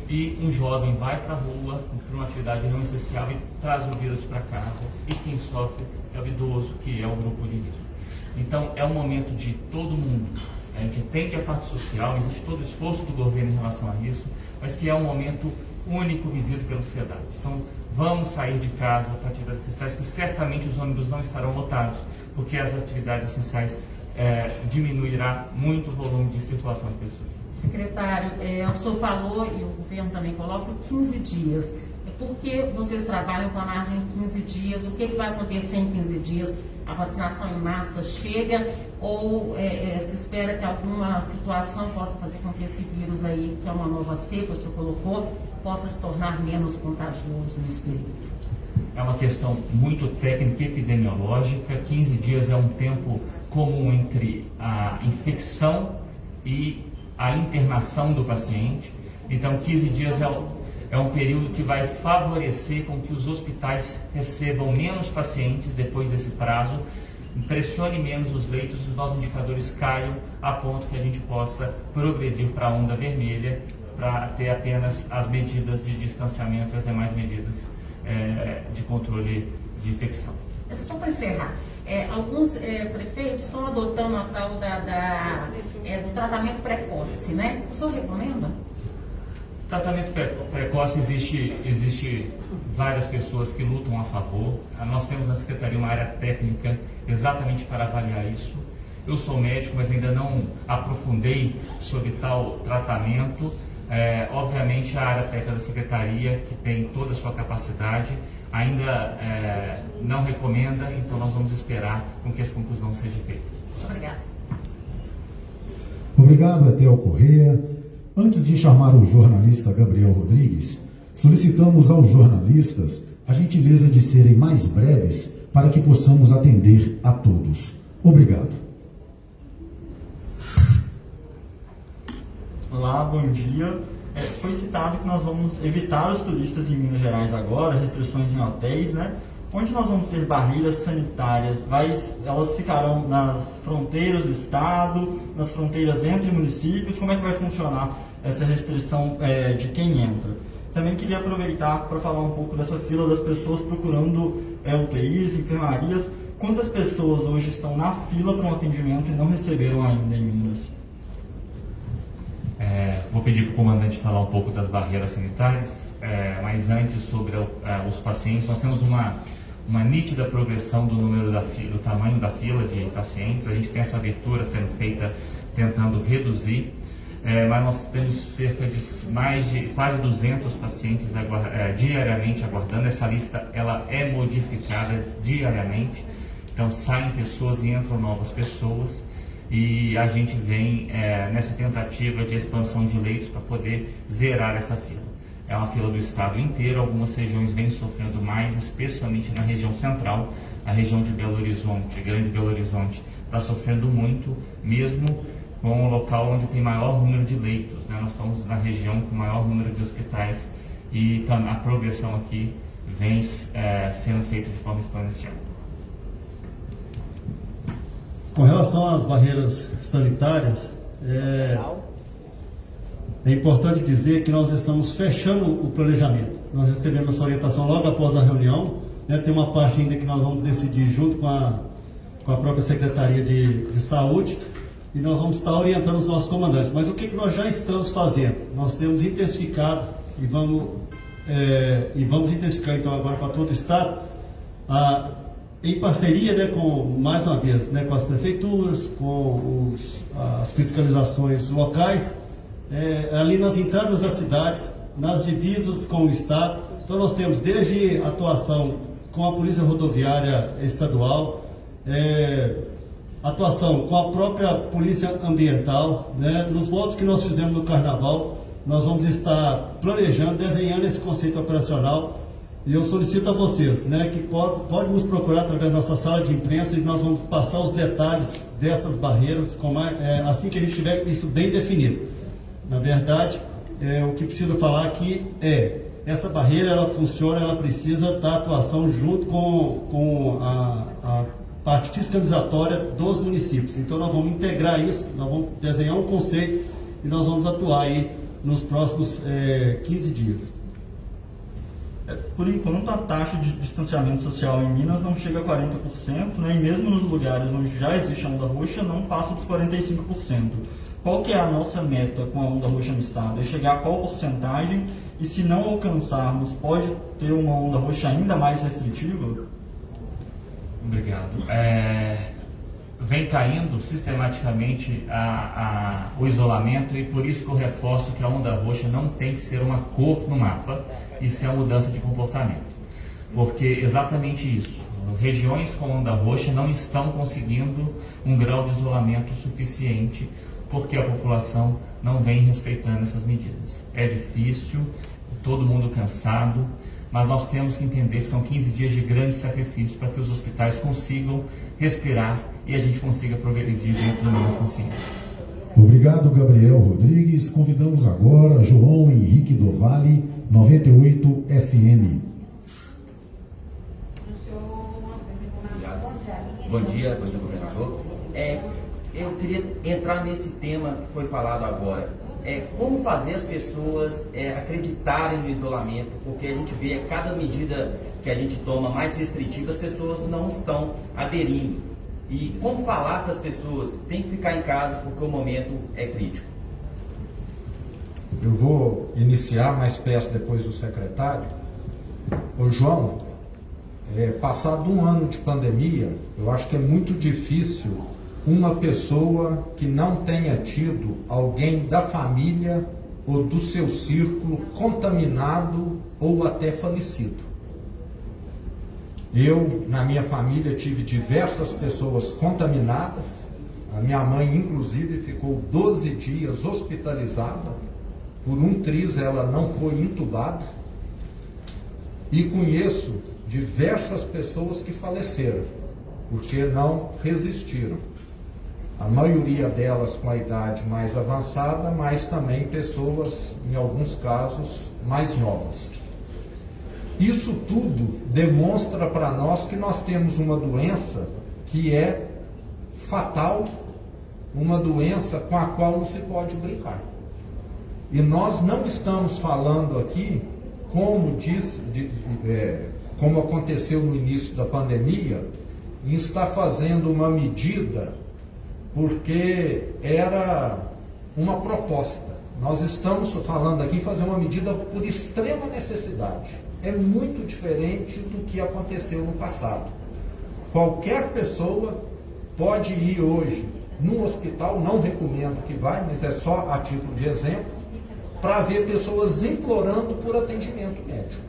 e um jovem vai para a rua para uma atividade não essencial e traz o vírus para casa. E quem sofre é o idoso, que é o grupo de risco. Então é um momento de todo mundo. A gente entende a parte social, existe todo o esforço do governo em relação a isso, mas que é um momento único vivido pela sociedade. Então, vamos sair de casa para atividades essenciais, que certamente os ônibus não estarão lotados, porque as atividades essenciais diminuirá muito o volume de circulação de pessoas. Secretário, o senhor falou, e o governo também coloca, 15 dias. Por que vocês trabalham com a margem de 15 dias? O que vai acontecer em 15 dias? A vacinação em massa chega ou se espera que alguma situação possa fazer com que esse vírus aí, que é uma nova cepa, o senhor colocou, possa se tornar menos contagioso nesse período? É uma questão muito técnica e epidemiológica. 15 dias é um tempo comum entre a infecção e a internação do paciente. Então, 15 dias é um período que vai favorecer com que os hospitais recebam menos pacientes depois desse prazo, pressione menos os leitos, os nossos indicadores caiam a ponto que a gente possa progredir para a onda vermelha, para ter apenas as medidas de distanciamento e as demais medidas de controle de infecção. Só para encerrar, alguns prefeitos estão adotando a tal do tratamento precoce, né? O senhor recomenda? Tratamento precoce, existe várias pessoas que lutam a favor. Nós temos na Secretaria uma área técnica exatamente para avaliar isso. Eu sou médico, mas ainda não aprofundei sobre tal tratamento. Obviamente, a área técnica da Secretaria, que tem toda a sua capacidade, ainda não recomenda, então nós vamos esperar com que essa conclusão seja feita. Muito obrigada. Obrigado, Etel Corrêa. Antes de chamar o jornalista Gabriel Rodrigues, solicitamos aos jornalistas a gentileza de serem mais breves para que possamos atender a todos. Obrigado. Olá, bom dia. Foi citado que nós vamos evitar os turistas em Minas Gerais agora, restrições em hotéis, né? Onde nós vamos ter barreiras sanitárias? Elas ficarão nas fronteiras do estado, nas fronteiras entre municípios? Como é que vai funcionar essa restrição de quem entra? Também queria aproveitar para falar um pouco dessa fila das pessoas procurando UTIs, enfermarias. Quantas pessoas hoje estão na fila para um atendimento e não receberam ainda em Minas? Vou pedir para o comandante falar um pouco das barreiras sanitárias, mas antes sobre os pacientes, nós temos uma nítida progressão do número do tamanho da fila de pacientes. A gente tem essa abertura sendo feita tentando reduzir, mas nós temos cerca de quase 200 pacientes diariamente aguardando. Essa lista ela é modificada diariamente, então saem pessoas e entram novas pessoas, e a gente vem nessa tentativa de expansão de leitos para poder zerar essa fila. É uma fila do estado inteiro, algumas regiões vêm sofrendo mais, especialmente na região central. A região de Belo Horizonte, Grande Belo Horizonte, está sofrendo muito, mesmo com o local onde tem maior número de leitos, né? Nós estamos na região com maior número de hospitais e a progressão aqui vem sendo feita de forma exponencial. Com relação às barreiras sanitárias, é importante dizer que nós estamos fechando o planejamento. Nós recebemos essa orientação logo após a reunião, né? Tem uma parte ainda que nós vamos decidir junto com a própria Secretaria de Saúde, e nós vamos estar orientando os nossos comandantes. Mas o que nós já estamos fazendo? Nós temos intensificado e vamos intensificar então agora para todo o estado, em parceria, né, mais uma vez, né, com as prefeituras, com as fiscalizações locais, ali nas entradas das cidades, nas divisas com o estado. Então nós temos desde atuação com a Polícia Rodoviária Estadual, atuação com a própria Polícia Ambiental, né, nos modos que nós fizemos no Carnaval. Nós vamos estar planejando, desenhando esse conceito operacional, e eu solicito a vocês, né, que pode nos procurar através da nossa sala de imprensa, e nós vamos passar os detalhes dessas barreiras assim que a gente tiver isso bem definido. Na verdade, o que preciso falar aqui essa barreira, ela funciona, ela precisa da atuação junto com a parte fiscalizatória dos municípios. Então nós vamos integrar isso, nós vamos desenhar um conceito e nós vamos atuar aí nos próximos 15 dias. Por enquanto, a taxa de distanciamento social em Minas não chega a 40%, né? E mesmo nos lugares onde já existe a onda roxa, não passa dos 45%. Qual que é a nossa meta com a onda roxa no estado? É chegar a qual porcentagem? E se não alcançarmos, pode ter uma onda roxa ainda mais restritiva? Obrigado. Vem caindo sistematicamente o isolamento, e por isso que eu reforço que a onda roxa não tem que ser uma cor no mapa, isso é a mudança de comportamento. Porque exatamente isso, regiões com onda roxa não estão conseguindo um grau de isolamento suficiente, porque a população não vem respeitando essas medidas. É difícil, todo mundo cansado, mas nós temos que entender que são 15 dias de grande sacrifício para que os hospitais consigam respirar e a gente consiga progredir dentro do nosso consciência. Obrigado, Gabriel Rodrigues. Convidamos agora João Henrique Dovale, 98 FM. Bom dia, governador. Eu queria entrar nesse tema que foi falado agora. Como fazer as pessoas acreditarem no isolamento, porque a gente vê cada medida que a gente toma mais restritiva, as pessoas não estão aderindo. E como falar para as pessoas, tem que ficar em casa porque o momento é crítico? Eu vou iniciar, mas peço depois do secretário. Ô João, passado um ano de pandemia, eu acho que é muito difícil uma pessoa que não tenha tido alguém da família ou do seu círculo contaminado ou até falecido. Eu, na minha família, tive diversas pessoas contaminadas. A minha mãe, inclusive, ficou 12 dias hospitalizada. Por um triz ela não foi entubada. E conheço diversas pessoas que faleceram, porque não resistiram. A maioria delas com a idade mais avançada, mas também pessoas, em alguns casos, mais novas. Isso tudo demonstra para nós que nós temos uma doença que é fatal, uma doença com a qual não se pode brincar. E nós não estamos falando aqui, como aconteceu no início da pandemia, em estar fazendo uma medida porque era uma proposta. Nós estamos falando aqui em fazer uma medida por extrema necessidade. É muito diferente do que aconteceu no passado. Qualquer pessoa pode ir hoje num hospital, não recomendo que vá, mas é só a título de exemplo, para ver pessoas implorando por atendimento médico.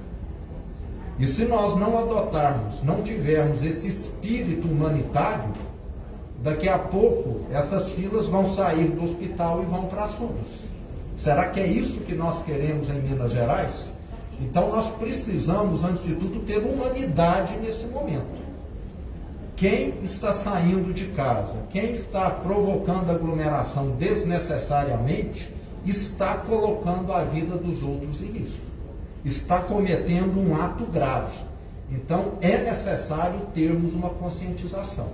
E se nós não adotarmos, não tivermos esse espírito humanitário, daqui a pouco essas filas vão sair do hospital e vão para as ruas. Será que é isso que nós queremos em Minas Gerais? Então nós precisamos, antes de tudo, ter humanidade nesse momento. Quem está saindo de casa, quem está provocando aglomeração desnecessariamente, está colocando a vida dos outros em risco. Está cometendo um ato grave. Então é necessário termos uma conscientização.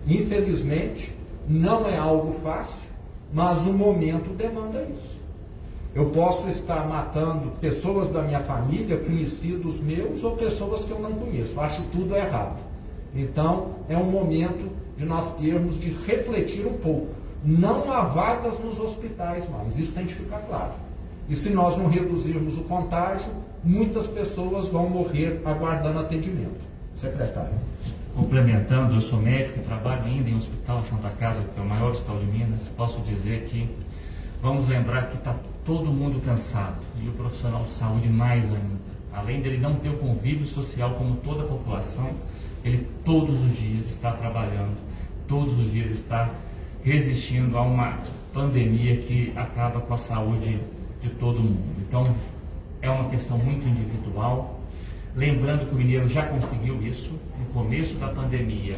Infelizmente, não é algo fácil, mas o momento demanda isso. Eu posso estar matando pessoas da minha família, conhecidos meus, ou pessoas que eu não conheço. Acho tudo errado. Então, é um momento de nós termos de refletir um pouco. não há vagas nos hospitais mais, isso tem que ficar claro. E se nós não reduzirmos o contágio, muitas pessoas vão morrer aguardando atendimento. Secretário. Complementando, eu sou médico e trabalho ainda em Hospital Santa Casa, que é o maior hospital de Minas. Posso dizer que vamos lembrar que está todo mundo cansado, e o profissional de saúde mais ainda. Além dele não ter o convívio social como toda a população, ele todos os dias está trabalhando, todos os dias está resistindo a uma pandemia que acaba com a saúde de todo mundo. Então, é uma questão muito individual. Lembrando que o mineiro já conseguiu isso. No começo da pandemia,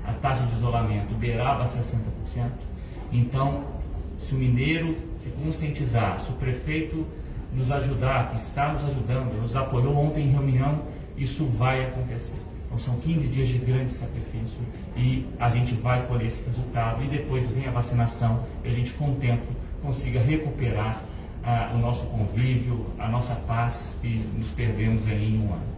a taxa de isolamento beirava 60%. Então, se o mineiro se conscientizar, se o prefeito nos ajudar, que está nos ajudando, nos apoiou ontem em reunião, isso vai acontecer. Então, são 15 dias de grande sacrifício e a gente vai colher esse resultado, e depois vem a vacinação e a gente, com o tempo, consiga recuperar o nosso convívio, a nossa paz, que nos perdemos aí em um ano.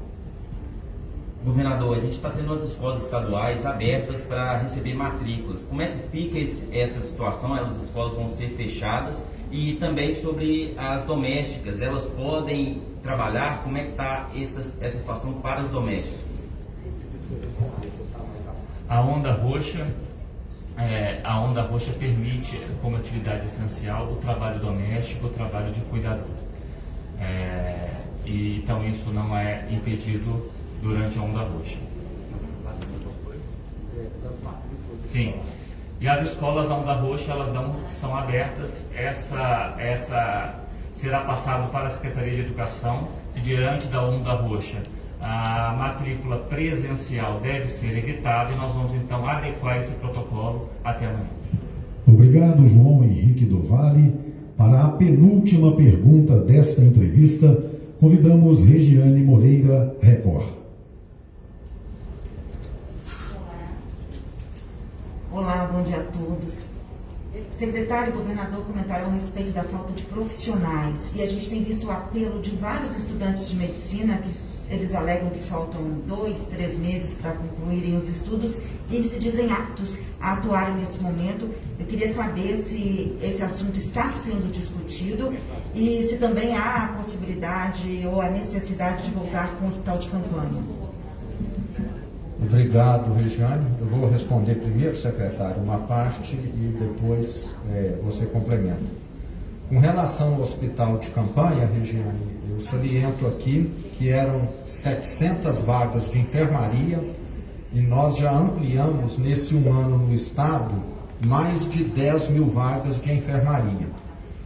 Governador, a gente está tendo as escolas estaduais abertas para receber matrículas. Como é que fica essa situação? As escolas vão ser fechadas? E também sobre as domésticas, elas podem trabalhar? Como é que está essa situação para as domésticas? A onda roxa permite, como atividade essencial, o trabalho doméstico, o trabalho de cuidador. Então isso não é impedido durante a onda roxa. Sim. E as escolas da onda roxa, são abertas. Essa será passado para a Secretaria de Educação, e diante da onda roxa, a matrícula presencial deve ser evitada, e nós vamos então adequar esse protocolo até amanhã. Obrigado, João Henrique do Vale. Para a penúltima pergunta desta entrevista, convidamos Regiane Moreira, Record. Olá, bom dia a todos. Secretário e governador comentaram a respeito da falta de profissionais, e a gente tem visto o apelo de vários estudantes de medicina, que eles alegam que faltam 2, 3 meses para concluírem os estudos e se dizem aptos a atuarem nesse momento. Eu queria saber se esse assunto está sendo discutido e se também há a possibilidade ou a necessidade de voltar com o hospital de campanha. Obrigado, Regiane. Eu vou responder primeiro, secretário, uma parte e depois você complementa. Com relação ao hospital de campanha, Regiane, eu saliento aqui que eram 700 vagas de enfermaria, e nós já ampliamos nesse um ano no estado mais de 10 mil vagas de enfermaria.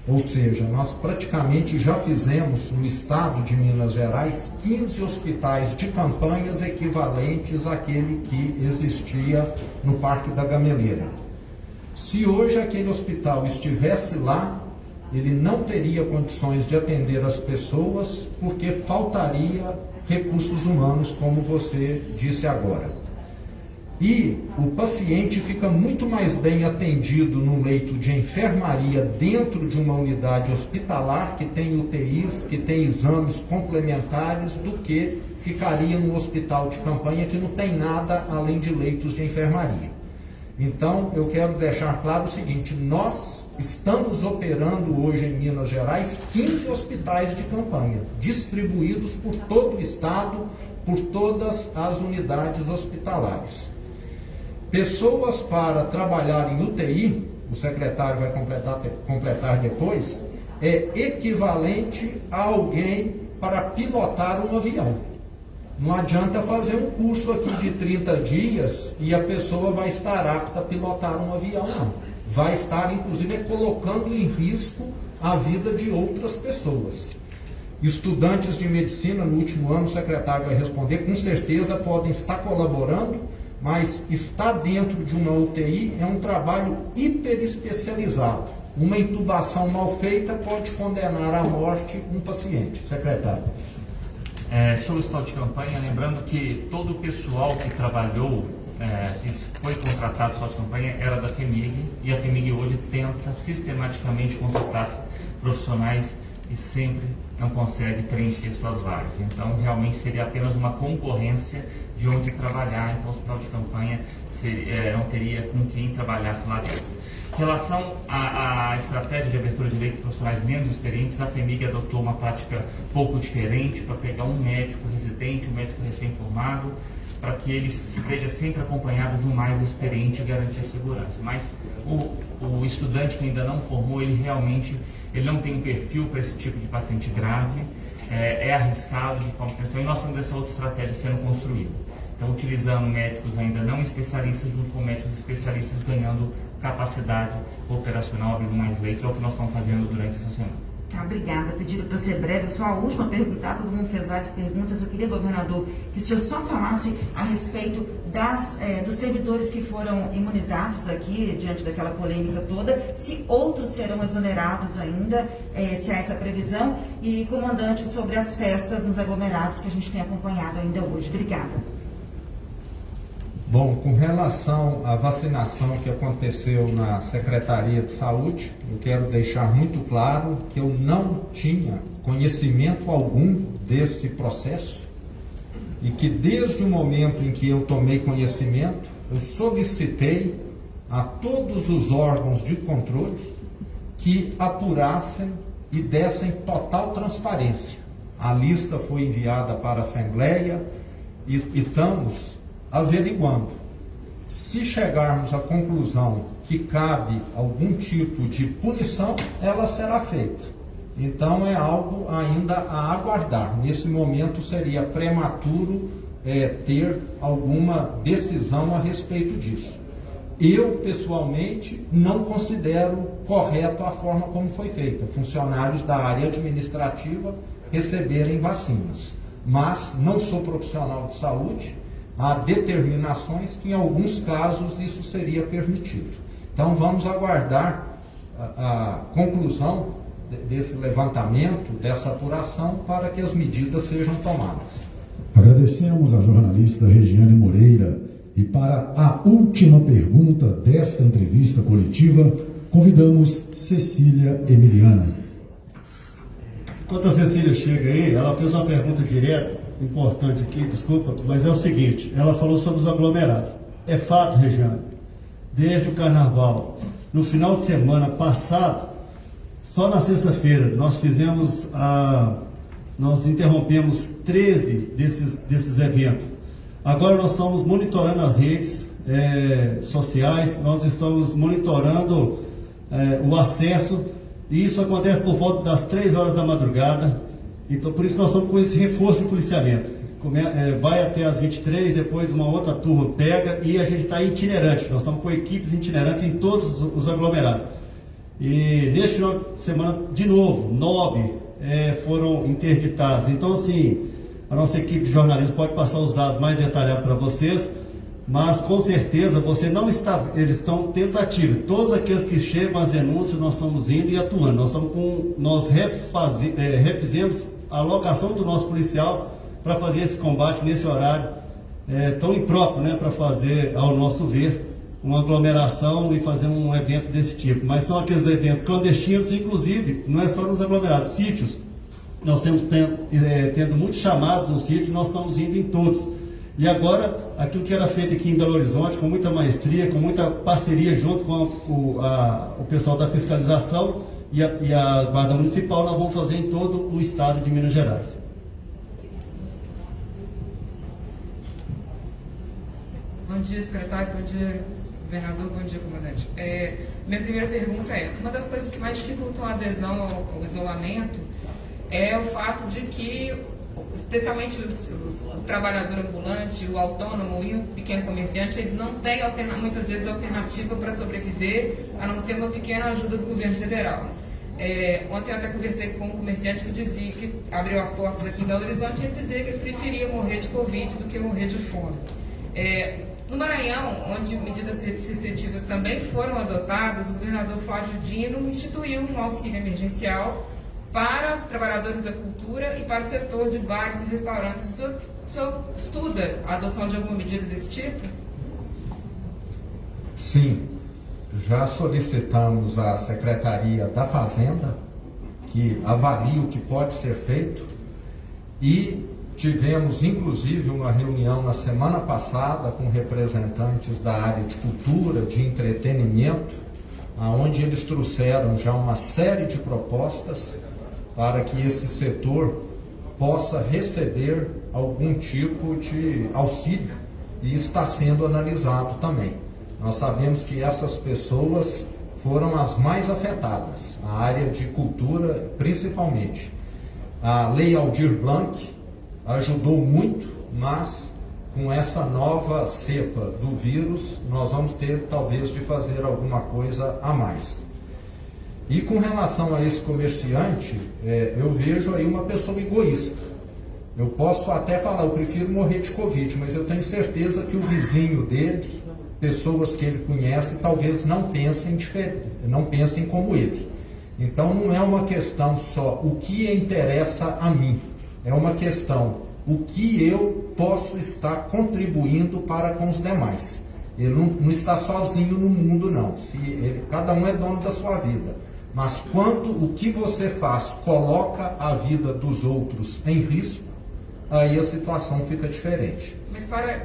Ou seja, nós praticamente já fizemos no estado de Minas Gerais 15 hospitais de campanhas equivalentes àquele que existia no Parque da Gameleira. Se hoje aquele hospital estivesse lá, ele não teria condições de atender as pessoas, porque faltaria recursos humanos, como você disse agora. E o paciente fica muito mais bem atendido no leito de enfermaria dentro de uma unidade hospitalar que tem UTIs, que tem exames complementares, do que ficaria no hospital de campanha que não tem nada além de leitos de enfermaria. Então, eu quero deixar claro o seguinte: nós estamos operando hoje em Minas Gerais 15 hospitais de campanha, distribuídos por todo o estado, por todas as unidades hospitalares. Pessoas para trabalhar em UTI, o secretário vai completar depois, é equivalente a alguém para pilotar um avião. Não adianta fazer um curso aqui de 30 dias e a pessoa vai estar apta a pilotar um avião, não. Vai estar, inclusive, colocando em risco a vida de outras pessoas. Estudantes de medicina, no último ano, o secretário vai responder, com certeza podem estar colaborando, mas estar dentro de uma UTI é um trabalho hiper especializado. Uma intubação mal feita pode condenar à morte um paciente. Secretário. Sobre o hospital de campanha, lembrando que todo o pessoal que trabalhou, que foi contratado no hospital de campanha, era da FEMIG, e a FEMIG hoje tenta sistematicamente contratar profissionais e sempre não consegue preencher suas vagas. Então, realmente seria apenas uma concorrência de onde trabalhar. Então, o hospital de campanha não teria com quem trabalhasse lá dentro. Em relação à estratégia de abertura de leitos profissionais menos experientes, a FHEMIG adotou uma prática pouco diferente para pegar um médico residente, um médico recém-formado, para que ele esteja sempre acompanhado de um mais experiente e garantir a segurança. Mas o estudante que ainda não formou, ele não tem um perfil para esse tipo de paciente grave, é arriscado de forma extensão, e nós temos essa outra estratégia sendo construída. Então, utilizando médicos ainda não especialistas junto com médicos especialistas, ganhando capacidade operacional, abrindo mais leitos, é o que nós estamos fazendo durante essa semana. Obrigada. Pedido para ser breve, só a última pergunta. Todo mundo fez várias perguntas. Eu queria, governador, que o senhor só falasse a respeito dos servidores que foram imunizados aqui, diante daquela polêmica toda, se outros serão exonerados ainda, se há essa previsão, e, comandante, sobre as festas nos aglomerados que a gente tem acompanhado ainda hoje. Obrigada. Bom, com relação à vacinação que aconteceu na Secretaria de Saúde, eu quero deixar muito claro que eu não tinha conhecimento algum desse processo e que desde o momento em que eu tomei conhecimento, eu solicitei a todos os órgãos de controle que apurassem e dessem total transparência. A lista foi enviada para a Assembleia e estamos averiguando. Se chegarmos à conclusão que cabe algum tipo de punição, ela será feita. Então é algo ainda a aguardar. Nesse momento seria prematuro ter alguma decisão a respeito disso. Eu, pessoalmente, não considero correto a forma como foi feita. Funcionários da área administrativa receberem vacinas. Mas não sou profissional de saúde, há determinações que em alguns casos isso seria permitido. Então vamos aguardar a conclusão desse levantamento, dessa apuração, para que as medidas sejam tomadas. Agradecemos à jornalista Regiane Moreira e para a última pergunta desta entrevista coletiva, convidamos Cecília Emiliana. Enquanto a Cecília chega aí, ela fez uma pergunta direta, importante aqui, desculpa, mas é o seguinte, ela falou sobre os aglomerados. É fato, Regiane, desde o Carnaval, no final de semana passado, só na sexta-feira, nós interrompemos 13 desses eventos. Agora nós estamos monitorando as redes sociais, nós estamos monitorando o acesso, e isso acontece por volta das 3 horas da madrugada. Então, por isso nós estamos com esse reforço de policiamento. Vai até as 23, depois uma outra turma pega, e a gente está itinerante. Nós estamos com equipes itinerantes em todos os aglomerados. E neste final de semana, de novo, 9 foram interditados. Então, assim, a nossa equipe de jornalismo pode passar os dados mais detalhados para vocês, mas com certeza eles estão tentativa. Todos aqueles que chegam às denúncias, nós estamos indo e atuando. Nós refizemos a alocação do nosso policial para fazer esse combate nesse horário tão impróprio, né, para fazer, ao nosso ver, uma aglomeração e fazer um evento desse tipo. Mas são aqueles eventos clandestinos, inclusive, não é só nos aglomerados, sítios. Nós temos tendo muitos chamados nos sítios, nós estamos indo em todos. E agora, aquilo que era feito aqui em Belo Horizonte, com muita maestria, com muita parceria junto com o pessoal da fiscalização e a Guarda Municipal, nós vamos fazer em todo o estado de Minas Gerais. Bom dia, secretário, bom dia, governador, bom dia, comandante. Minha primeira pergunta uma das coisas que mais dificultam a adesão ao isolamento é o fato de que, especialmente o trabalhador ambulante, o autônomo e o pequeno comerciante, eles não têm muitas vezes alternativa para sobreviver, a não ser uma pequena ajuda do governo federal. Ontem eu até conversei com um comerciante que dizia que abriu as portas aqui em Belo Horizonte e ele dizia que ele preferia morrer de Covid do que morrer de fome. No Maranhão, onde medidas restritivas também foram adotadas, o governador Flávio Dino instituiu um auxílio emergencial para trabalhadores da cultura e para o setor de bares e restaurantes. O senhor estuda a adoção de alguma medida desse tipo? Sim, já solicitamos à Secretaria da Fazenda que avalie o que pode ser feito e tivemos inclusive uma reunião na semana passada com representantes da área de cultura, de entretenimento, onde eles trouxeram já uma série de propostas para que esse setor possa receber algum tipo de auxílio, e está sendo analisado também. Nós sabemos que essas pessoas foram as mais afetadas, a área de cultura principalmente. A Lei Aldir Blanc ajudou muito, mas com essa nova cepa do vírus, nós vamos ter talvez de fazer alguma coisa a mais. E com relação a esse comerciante, eu vejo aí uma pessoa egoísta. Eu posso até falar, eu prefiro morrer de Covid, mas eu tenho certeza que o vizinho dele, pessoas que ele conhece, talvez não pensem diferente, não pensem como ele. Então não é uma questão só o que interessa a mim, é uma questão o que eu posso estar contribuindo para com os demais. Ele não está sozinho no mundo, não. Cada um é dono da sua vida. Mas quando o que você faz coloca a vida dos outros em risco, aí a situação fica diferente. Mas para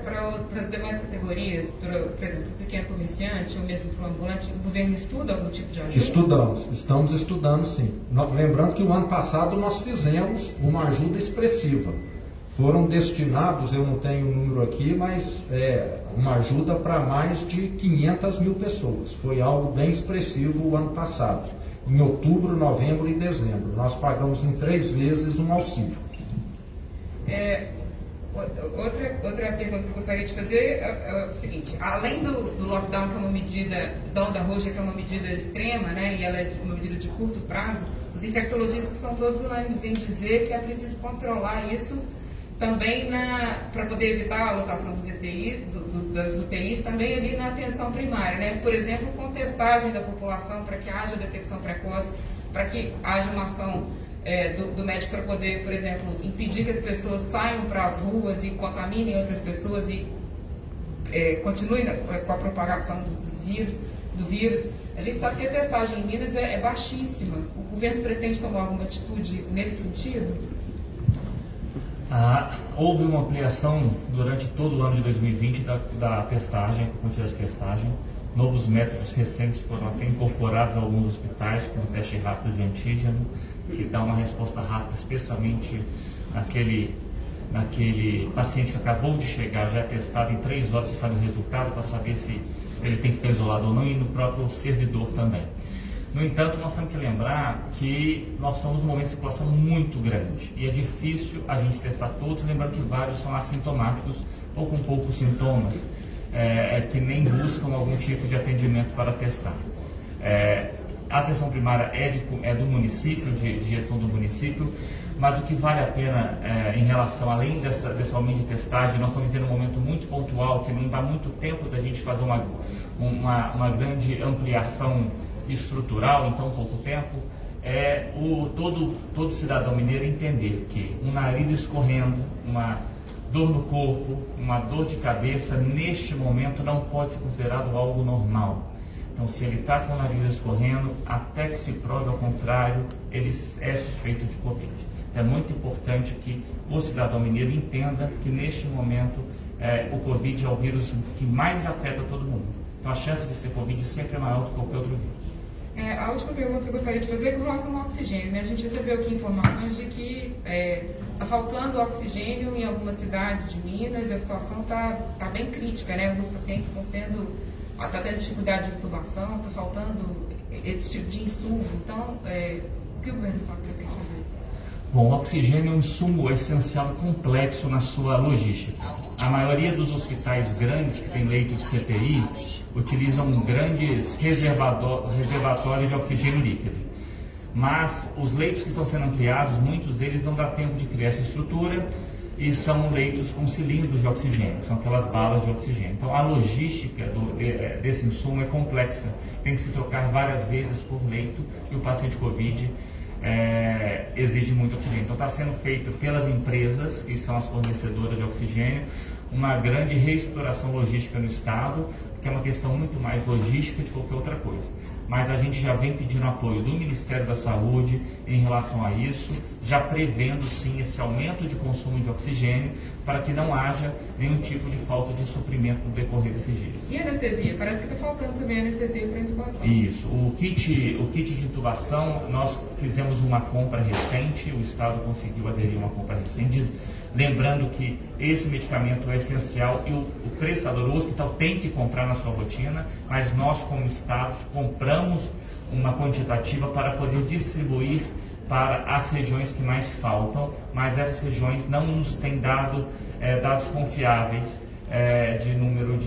as demais categorias, por exemplo, o pequeno comerciante ou mesmo para o ambulante, o governo estuda algum tipo de ajuda? Estamos estudando sim. Lembrando que o ano passado nós fizemos uma ajuda expressiva. Foram destinados, eu não tenho o número aqui, mas uma ajuda para mais de 500 mil pessoas. Foi algo bem expressivo o ano passado. Em outubro, novembro e dezembro. Nós pagamos em 3 vezes um auxílio. Outra pergunta que eu gostaria de fazer é o seguinte: além do lockdown, que é uma medida, da onda roxa, que é uma medida extrema, né, e ela é uma medida de curto prazo, os infectologistas são todos unânimes em dizer que é preciso controlar isso também para poder evitar a lotação das UTIs, também ali na atenção primária, né? Por exemplo, com testagem da população para que haja detecção precoce, para que haja uma ação do médico para poder, por exemplo, impedir que as pessoas saiam para as ruas e contaminem outras pessoas e continuem com a propagação do vírus. A gente sabe que a testagem em Minas é baixíssima. O governo pretende tomar alguma atitude nesse sentido? Houve uma ampliação durante todo o ano de 2020 da testagem, a quantidade de testagem. Novos métodos recentes foram até incorporados a alguns hospitais, como o teste rápido de antígeno, que dá uma resposta rápida, especialmente naquele paciente que acabou de chegar, já é testado, em 3 horas você sabe o resultado para saber se ele tem que ficar isolado ou não, e no próprio servidor também. No entanto, nós temos que lembrar que nós estamos num momento de circulação muito grande e é difícil a gente testar todos, lembrando que vários são assintomáticos ou com poucos sintomas, que nem buscam algum tipo de atendimento para testar. A atenção primária é do município, de gestão do município, mas o que vale a pena em relação, além desse aumento de testagem, nós estamos vivendo um momento muito pontual, que não dá muito tempo da gente fazer uma grande ampliação estrutural, em tão pouco tempo, todo cidadão mineiro entender que um nariz escorrendo, uma dor no corpo, uma dor de cabeça, neste momento não pode ser considerado algo normal. Então, se ele está com o nariz escorrendo, até que se prove ao contrário, ele é suspeito de Covid. Então, é muito importante que o cidadão mineiro entenda que neste momento o Covid é o vírus que mais afeta todo mundo. Então, a chance de ser Covid sempre é maior do que qualquer outro vírus. A última pergunta que eu gostaria de fazer é com relação ao oxigênio, né? A gente recebeu aqui informações de que está faltando oxigênio em algumas cidades de Minas e a situação está bem crítica, né? Alguns pacientes estão está tendo dificuldade de intubação, está faltando esse tipo de insumo. Então, o que o governo do estado tem que fazer? Bom, o oxigênio é um insumo essencial e complexo na sua logística. A maioria dos hospitais grandes que têm leito de CTI utilizam grandes reservatórios de oxigênio líquido. Mas os leitos que estão sendo ampliados, muitos deles não dá tempo de criar essa estrutura e são leitos com cilindros de oxigênio, são aquelas balas de oxigênio. Então a logística desse insumo é complexa, tem que se trocar várias vezes por leito e o paciente Covid exige muito oxigênio. Então está sendo feito pelas empresas, que são as fornecedoras de oxigênio, uma grande reestruturação logística no Estado, que é uma questão muito mais logística de qualquer outra coisa. Mas a gente já vem pedindo apoio do Ministério da Saúde em relação a isso, já prevendo sim esse aumento de consumo de oxigênio para que não haja nenhum tipo de falta de suprimento no decorrer desses dias. E anestesia? Parece que está faltando também anestesia para intubação. Isso. O kit de intubação, nós fizemos uma compra recente, o Estado conseguiu aderir a uma compra recente, lembrando que esse medicamento é essencial e o prestador, o hospital tem que comprar na sua rotina, mas nós como Estado compramos uma quantitativa para poder distribuir para as regiões que mais faltam, mas essas regiões não nos têm dado dados confiáveis de número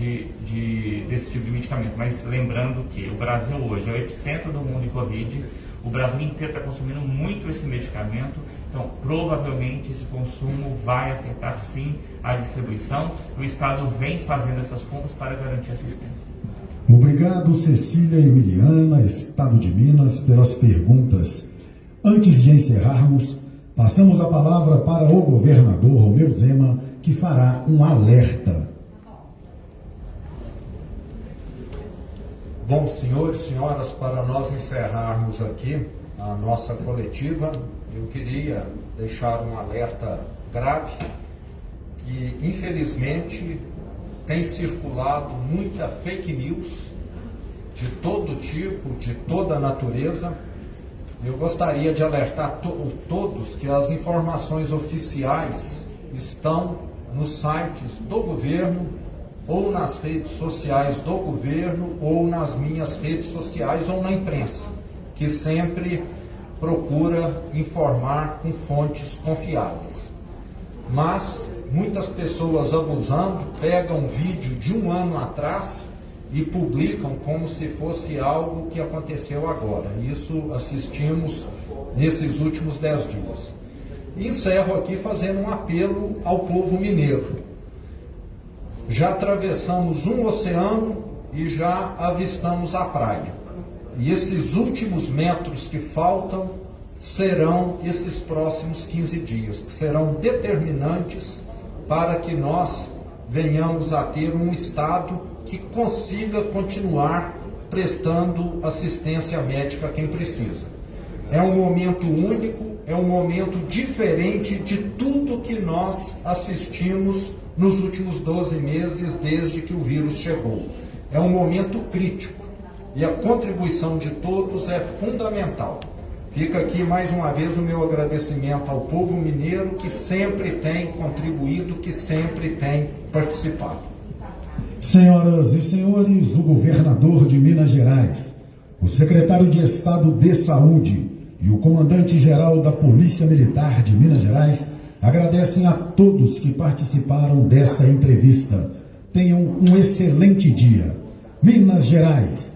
desse tipo de medicamento. Mas lembrando que o Brasil hoje é o epicentro do mundo de Covid, o Brasil inteiro está consumindo muito esse medicamento, então provavelmente esse consumo vai afetar sim a distribuição. O Estado vem fazendo essas compras para garantir assistência. Obrigado, Cecília Emiliana, Estado de Minas, pelas perguntas. Antes de encerrarmos, passamos a palavra para o governador Romeu Zema, que fará um alerta. Bom, senhores e senhoras, para nós encerrarmos aqui a nossa coletiva, eu queria deixar um alerta grave que, infelizmente, tem circulado muita fake news de todo tipo, de toda natureza. Eu gostaria de alertar todos que as informações oficiais estão nos sites do governo, ou nas redes sociais do governo, ou nas minhas redes sociais, ou na imprensa, que sempre procura informar com fontes confiáveis. Mas muitas pessoas abusando, pegam um vídeo de um ano atrás e publicam como se fosse algo que aconteceu agora. Isso assistimos nesses últimos 10 dias. E encerro aqui fazendo um apelo ao povo mineiro. Já atravessamos um oceano e já avistamos a praia. E esses últimos metros que faltam serão esses próximos 15 dias, que serão determinantes para que nós venhamos a ter um Estado que consiga continuar prestando assistência médica a quem precisa. É um momento único, é um momento diferente de tudo que nós assistimos nos últimos 12 meses desde que o vírus chegou. É um momento crítico e a contribuição de todos é fundamental. Fica aqui mais uma vez o meu agradecimento ao povo mineiro que sempre tem contribuído, que sempre tem participado. Senhoras e senhores, o governador de Minas Gerais, o secretário de Estado de Saúde e o comandante-geral da Polícia Militar de Minas Gerais agradecem a todos que participaram dessa entrevista. Tenham um excelente dia. Minas Gerais,